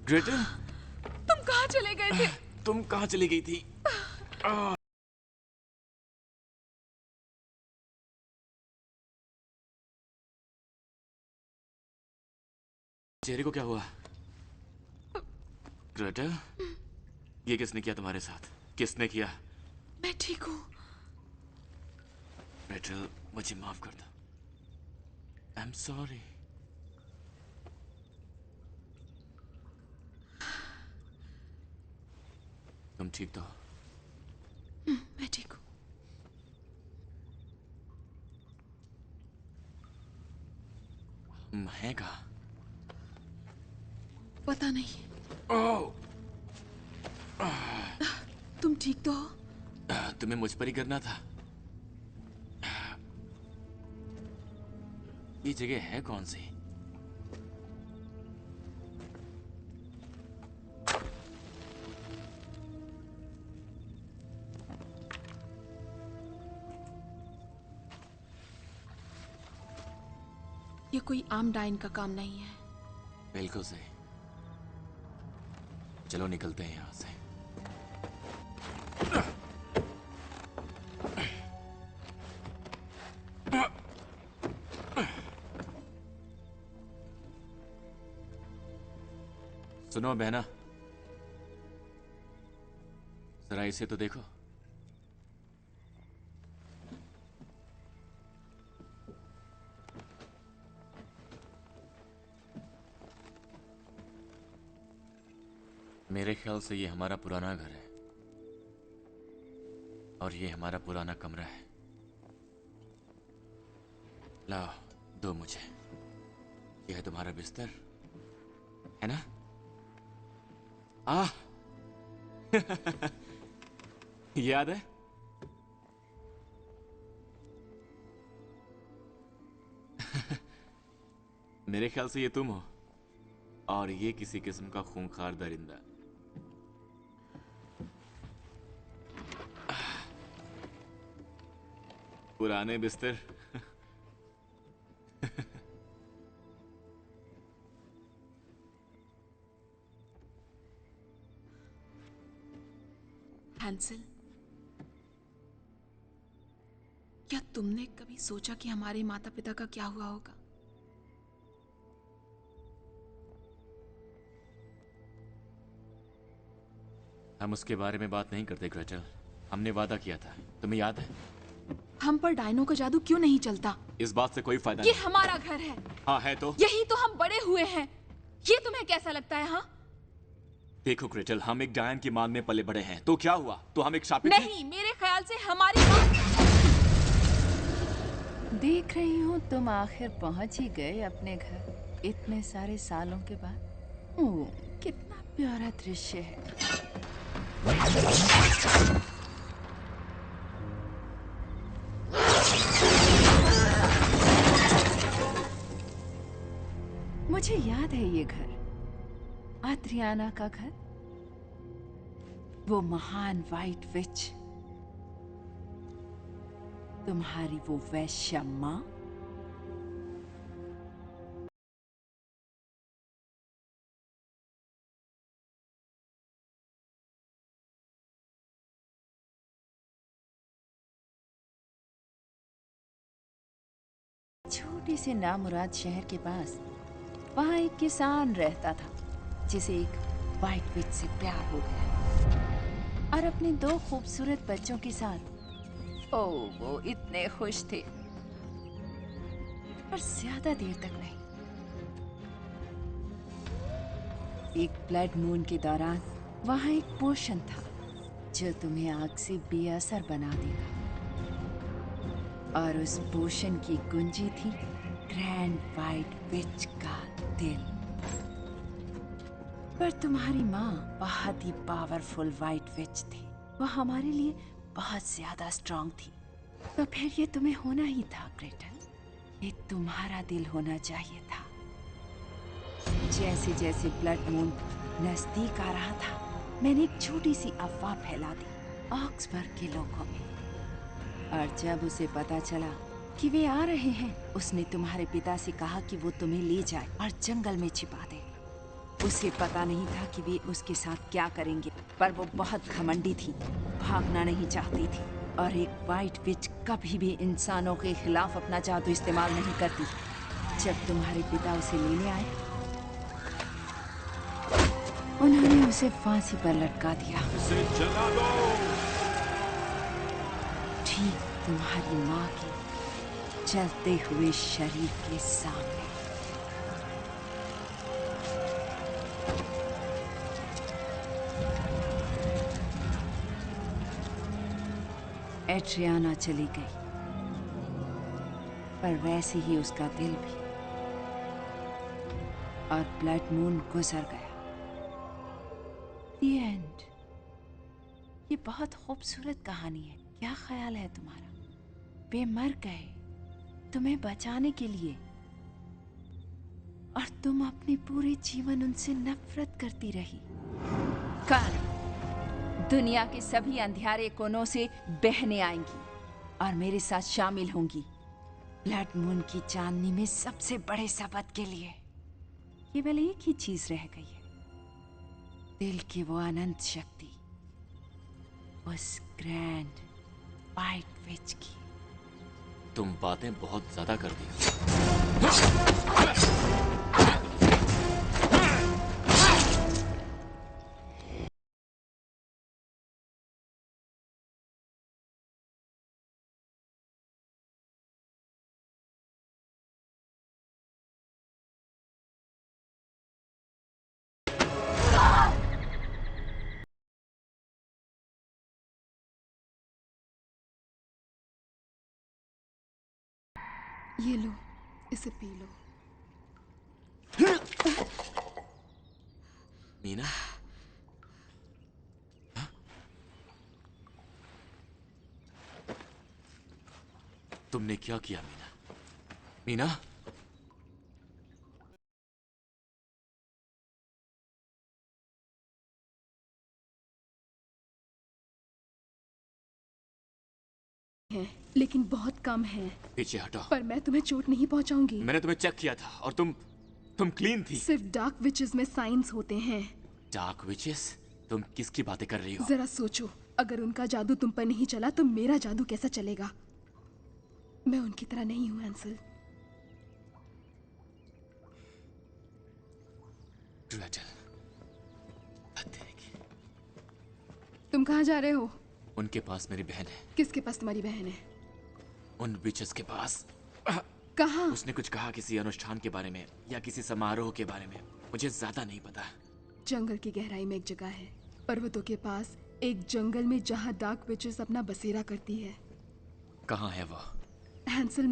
ग्रेटल, तुम कहाँ चले गए थे? तुम कहाँ चली गई थी? चेहरे को क्या हुआ? ग्रेटल, ये किसने किया तुम्हारे साथ? किसने किया? मैं ठीक हूँ। ग्रेटल, मुझे माफ कर दो। I am sorry. तुम ठीक तो हो? मैं ठीक हूँ। हम हैं कहाँ? पता नहीं। ओह! तुम ठीक तो हो? तुम्हें मुझ पर ही करना था। ये जगह है कौन सी? ये कोई आम डायन का काम नहीं है। बिल्कुल सही। चलो निकलते हैं यहाँ से। सुनो बहना, जरा इसे तो देखो। मेरे ख्याल से ये हमारा पुराना घर है और ये हमारा पुराना कमरा है। लाओ, दो मुझे। यह है तुम्हारा बिस्तर, है ना? याद है? मेरे ख्याल से ये तुम हो और ये किसी किस्म का खूंखार दरिंदा। पुराने बिस्तर। हैंसल, क्या तुमने कभी सोचा कि हमारे माता पिता का क्या हुआ होगा? हम उसके बारे में बात नहीं करते ग्रेटल। हमने वादा किया था, तुम्हें याद है? हम पर डायनो का जादू क्यों नहीं चलता? इस बात से कोई फायदा ये नहीं। हमारा घर है। हाँ है तो? यही तो हम बड़े हुए हैं। ये तुम्हें कैसा लगता है? हाँ, देखो ग्रेटल, हम एक डायन की मान में पले बड़े हैं, तो क्या हुआ? तो हम एक शापित नहीं, मेरे ख्याल से हमारी देख रही हूँ तुम आखिर पहुंच ही गए अपने घर इतने सारे सालों के बाद। ओह, कितना प्यारा दृश्य है। मुझे याद है ये घर, आद्रियाना का घर, वो महान वाइट विच, तुम्हारी वो वैश्य माँ। छोटी सी नामुराद शहर के पास वहां एक किसान रहता था जिसे एक वाइट विच से प्यार हो गया और अपने दो खूबसूरत बच्चों के साथ ओह वो इतने खुश थे, पर ज्यादा देर तक नहीं। एक ब्लड मून के दौरान वहां एक पोशन था जो तुम्हें आग से बेअसर बना देगा, और उस पोशन की कुंजी थी ग्रैंड वाइट विच का दिल। पर तुम्हारी माँ बहुत ही पावरफुल वाइट विच थी, वो हमारे लिए बहुत ज्यादा स्ट्रांग थी। तो फिर ये तुम्हें होना ही था ग्रेटल, ये तुम्हारा दिल होना चाहिए था। जैसे जैसे ब्लड मून नजदीक आ रहा था, मैंने एक छोटी सी अफवाह फैला दी ऑक्सबर्ग के लोगों में, और जब उसे पता चला कि वे आ रहे हैं, उसने तुम्हारे पिता से कहा कि वो तुम्हें ले जाए और जंगल में छिपा दे। उसे पता नहीं था कि वे उसके साथ क्या करेंगे, पर वो बहुत घमंडी थी, भागना नहीं चाहती थी, और एक वाइट विच कभी भी इंसानों के खिलाफ अपना जादू इस्तेमाल नहीं करती। जब तुम्हारे पिता उसे लेने आए, उन्होंने उसे फांसी पर लटका दिया, उसे जला दो। ठीक तुम्हारी माँ के चलते हुए शरीर के सामने। एड्रियाना चली गई, पर वैसे ही उसका दिल भी, और ब्लड मून गुजर गया। The end। ये बहुत खूबसूरत कहानी है, क्या ख्याल है तुम्हारा? वे मर गए तुम्हें बचाने के लिए, और तुम अपने पूरे जीवन उनसे नफरत करती रही। कल दुनिया के सभी अंधियारे कोनों से बहनें आएंगी और मेरे साथ शामिल होंगी ब्लड मून की चांदनी में सबसे बड़े शपथ के लिए। केवल एक ही चीज रह गई है, दिल की वो अनंत शक्ति, उस ग्रैंड वाइट विच की। तुम बातें बहुत ज्यादा कर दी। ये लो, इसे पी लो। मीना, तुमने क्या किया मीना? मीना, है, लेकिन बहुत कम है। पीछे हटो। पर मैं तुम्हें चोट नहीं पहुंचाऊंगी। मैंने तुम्हें चेक किया था और तुम क्लीन थी। सिर्फ डार्क विचेस में साइंस होते हैं। Dark witches? तुम किसकी बातें कर रही हो? जरा सोचो, अगर उनका जादू तुम पर नहीं चला तो मेरा जादू कैसा चलेगा? मैं उनकी तरह नहीं हूं हैंसल। तुम कहाँ जा रहे हो? उनके पास मेरी बहन है। किसके पास तुम्हारी बहन है? उन विचेस के पास। कहाँ? उसने कुछ कहा किसी अनुष्ठान के बारे में या किसी समारोह के बारे में, मुझे ज्यादा नहीं पता। जंगल की गहराई में एक जगह है, पर्वतों के पास, एक जंगल में जहाँ डार्क विचेस अपना बसेरा करती है। कहाँ है वो? हैंसल,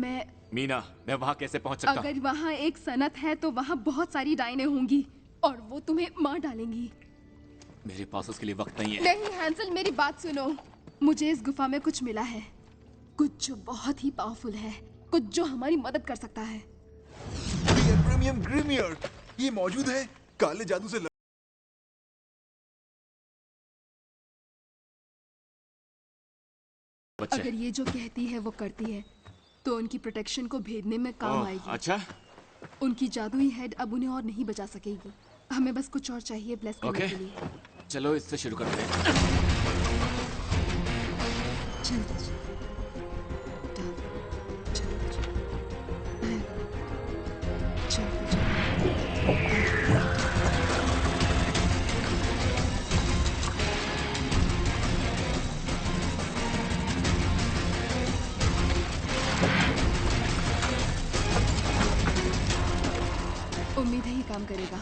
मीना, मैं वहाँ कैसे पहुँच सकता हूँ? अगर वहाँ एक सनत है तो वहाँ बहुत सारी डायने होंगी और वो तुम्हें मार डालेंगी। मेरे पास उसके लिए वक्त नहीं है। नहीं हैंसल, मेरी बात सुनो। मुझे इस गुफा में कुछ मिला है, कुछ जो बहुत ही पावरफुल है, कुछ जो हमारी मदद कर सकता है। प्रीमियम ग्रीमियर, ये मौजूद है। काले जादू से अगर ये जो कहती है वो करती है तो उनकी प्रोटेक्शन को भेदने में काम आएगी। अच्छा? उनकी जादुई हेड अब उन्हें और नहीं बचा सकेगी। हमें बस कुछ और चाहिए ब्लेस करने के लिए। चलो इससे शुरू करते हैं। उम्मीद है ये काम करेगा।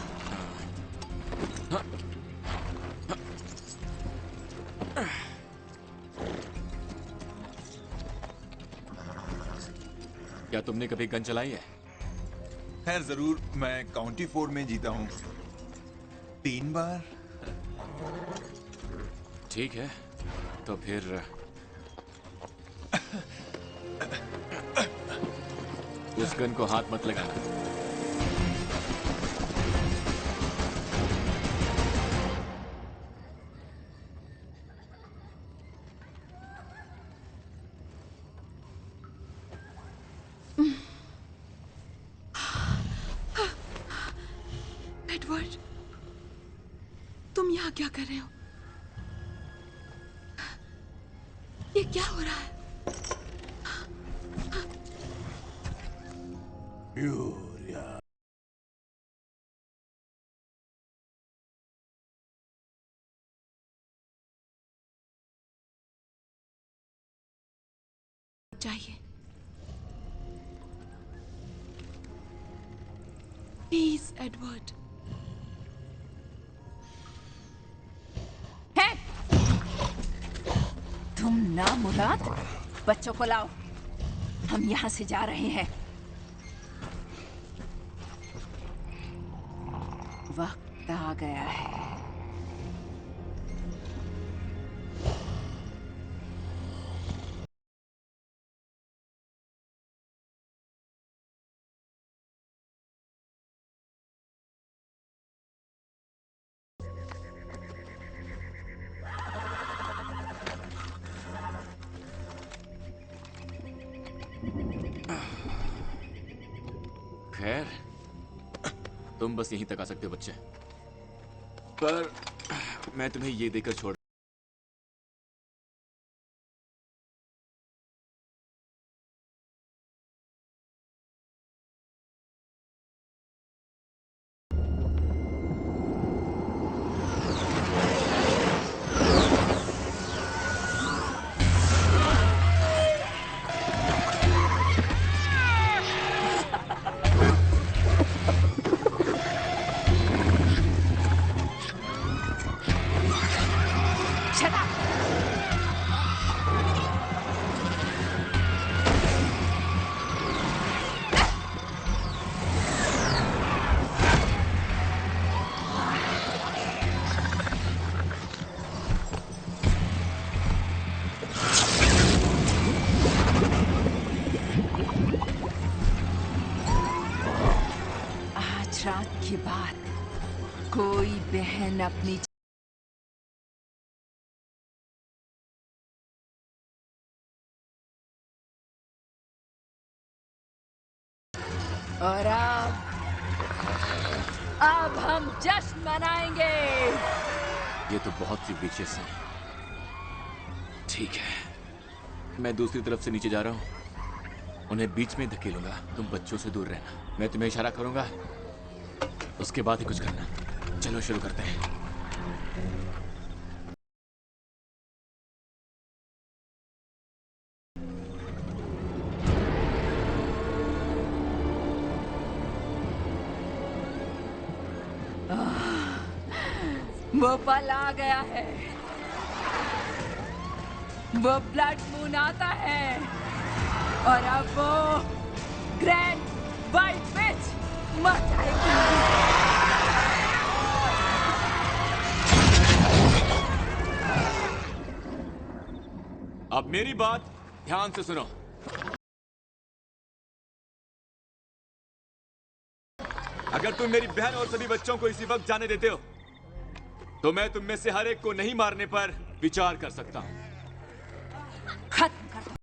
क्या तुमने कभी गन चलाई है? खैर जरूर, मैं काउंटी फोर्ड में जीता हूँ 3 बार। ठीक है, तो फिर उस गन को हाथ मत लगाना। एडवर्ड, तुम यहाँ क्या कर रहे हो? ये क्या हो रहा है? चाहिए प्लीज एडवर्ड। है तुम ना मुराद, बच्चों को लाओ, हम यहाँ से जा रहे हैं। वक्त आ गया है। खैर, तुम बस यहीं तक आ सकते हो बच्चे, पर मैं तुम्हें ये देकर छोड़ आज रात के बाद कोई बहन अपनी और अब हम जश्न मनाएंगे। ये तो बहुत सी बीचेस हैं। ठीक है, मैं दूसरी तरफ से नीचे जा रहा हूँ। उन्हें बीच में धकेलूंगा। तुम बच्चों से दूर रहना। मैं तुम्हें इशारा करूंगा, उसके बाद ही कुछ करना। चलो शुरू करते हैं। वो पल आ गया है। वो ब्लड मून आता है और अब वो ग्रैंड वाइट विच मर जाएगी। अब मेरी बात ध्यान से सुनो। अगर तुम मेरी बहन और सभी बच्चों को इसी वक्त जाने देते हो तो मैं तुम में से हर एक को नहीं मारने पर विचार कर सकता हूं। खत्म कर दो।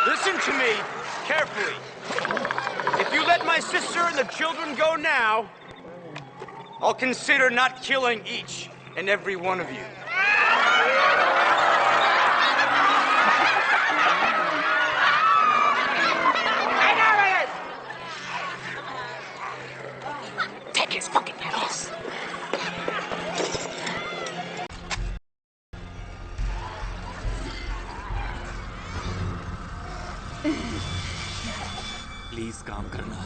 Listen to me carefully. If you let my sister and the children go now, I'll consider not killing each and every one of you. Take his fucking head off. Please काम करना।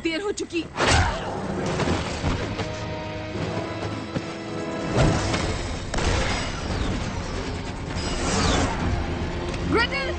देर हो चुकी। Gretel!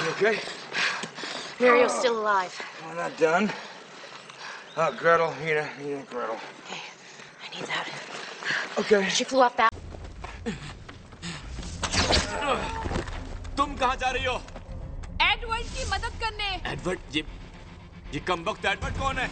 You okay? Muriel's still alive. We're not done. Gretel, Nina, Gretel. Okay, I need that. Okay. She flew off that. तुम कहाँ जा रही हो? एडवर्ड की मदद करने। एडवर्ड, ये कमबख्त एडवर्ड कौन है?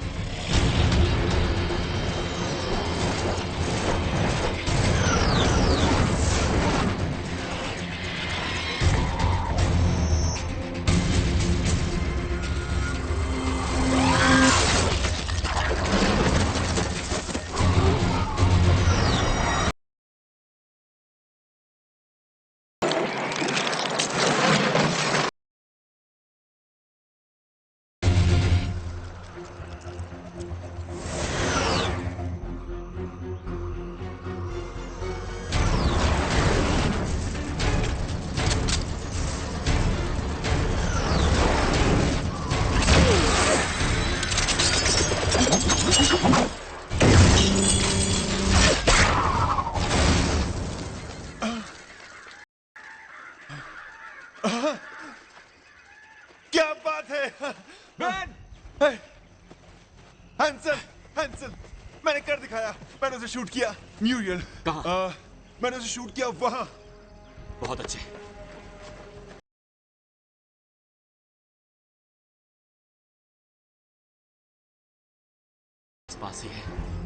क्या बात है मैन? हैंसल मैंने कर दिखाया। मैंने उसे शूट किया। म्यूरियल। कहाँ? मैंने उसे शूट किया वहां। बहुत अच्छे। पास ही है।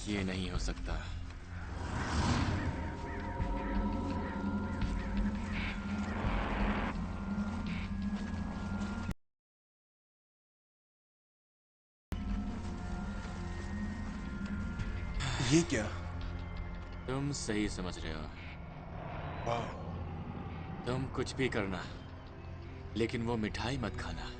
ये नहीं हो सकता। ये क्या? तुम सही समझ रहे हो। वाह। तुम कुछ भी करना, लेकिन वो मिठाई मत खाना।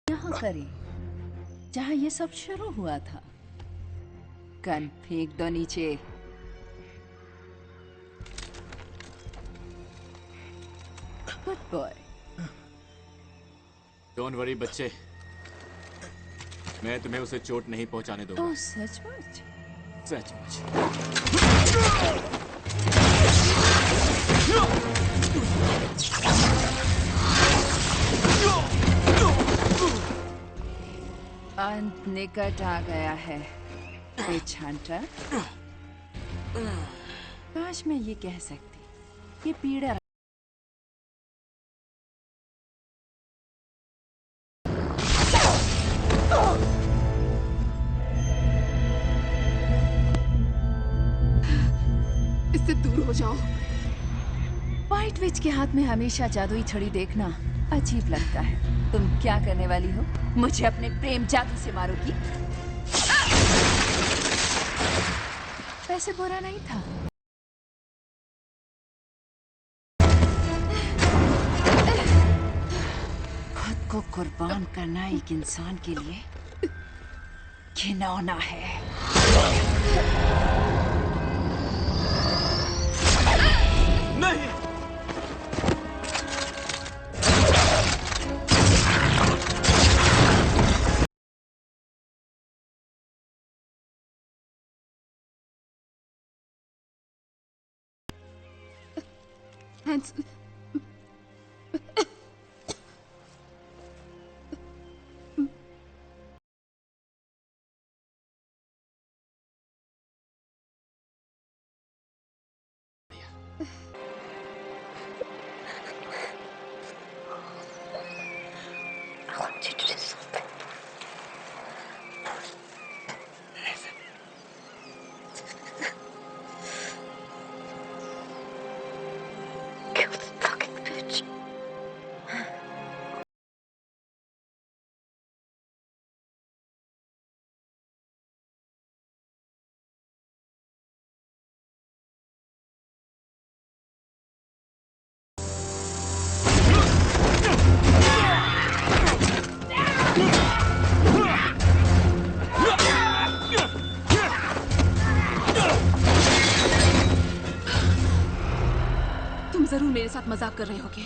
यहाँ करें जहाँ ये सब शुरू हुआ था। गन फेंक दो नीचे। Good boy. डोंट वरी बच्चे, मैं तुम्हें उसे चोट नहीं पहुंचाने दूंगा। ओह सचमुच? सचमुच। अंत निकट आ गया है विच हंटर। काश मैं ये कह सकती, ये पीड़ा इससे दूर हो जाओ। नाइट विच के हाथ में हमेशा जादुई छड़ी देखना अजीब लगता है। तुम क्या करने वाली हो? मुझे अपने प्रेम जादू से मारोगी? वैसे बुरा नहीं था। खुद को कुर्बान करना एक इंसान के लिए घिनौना है। नहीं। हैंस I want you to do something. Kill the fucking bitch. तुम जरूर मेरे साथ मजाक कर रहे होगे।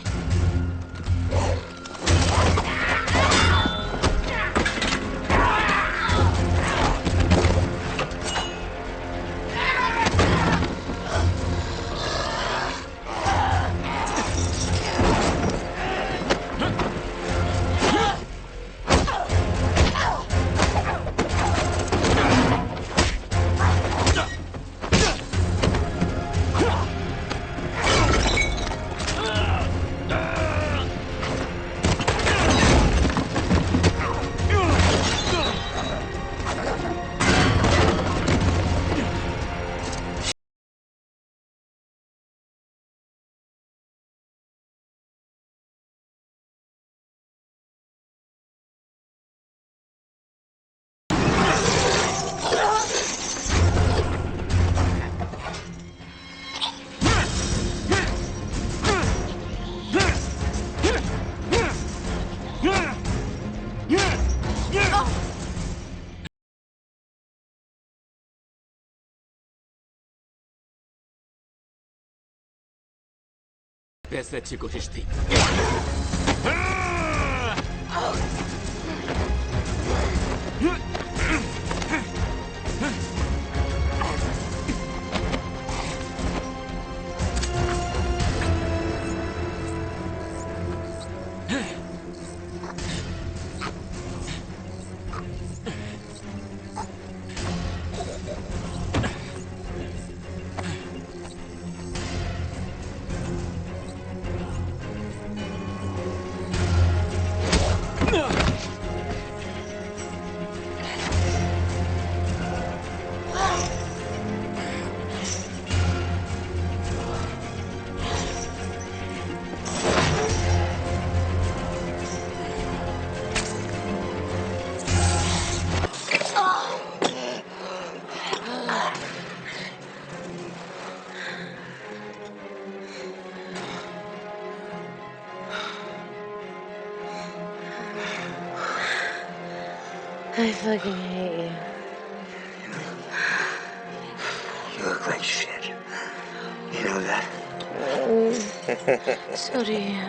वैसे अच्छी कोशिश थी। I fucking hate You look like shit. You know that? you. So do you.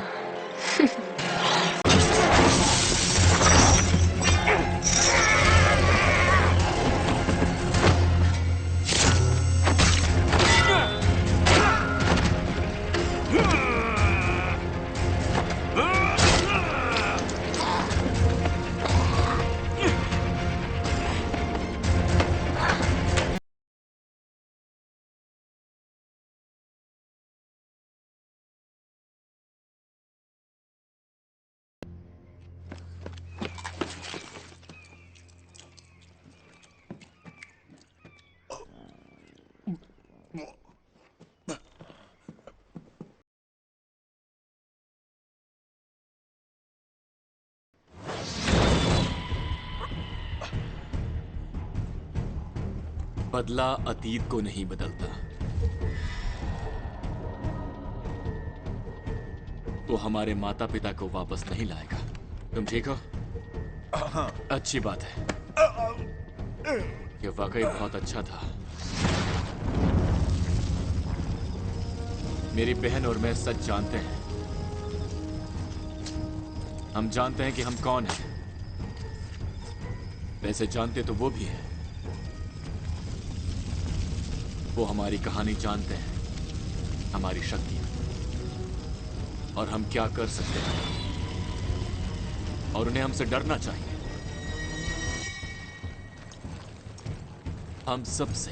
बदला अतीत को नहीं बदलता, वो हमारे माता पिता को वापस नहीं लाएगा। तुम ठीक हो? अच्छी बात है। ये वाकई बहुत अच्छा था। मेरी बहन और मैं सच जानते हैं। हम जानते हैं कि हम कौन हैं। वैसे जानते तो वो भी हैं। वो हमारी कहानी जानते हैं, हमारी शक्तियां, और हम क्या कर सकते हैं, और उन्हें हमसे डरना चाहिए। हम सबसे।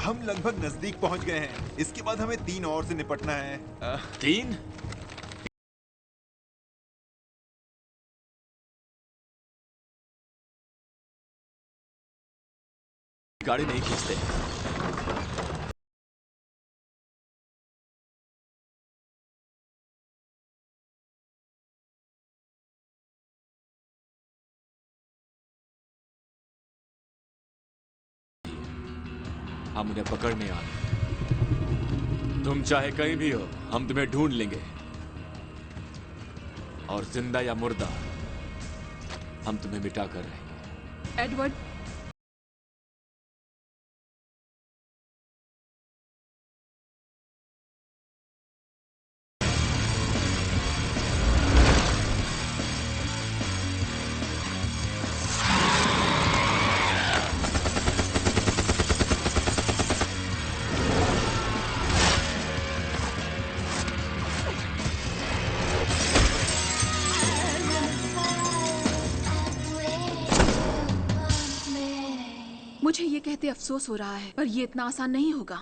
हम लगभग नजदीक पहुंच गए हैं। इसके बाद हमें 3 और से निपटना है। 3? गाड़ी नहीं खींचते। हम उन्हें पकड़ने आए। तुम चाहे कहीं भी हो, हम तुम्हें ढूंढ लेंगे, और जिंदा या मुर्दा हम तुम्हें मिटा कर रहेंगे। एडवर्ड, मुझे ये कहते अफसोस हो रहा है, पर ये इतना आसान नहीं होगा।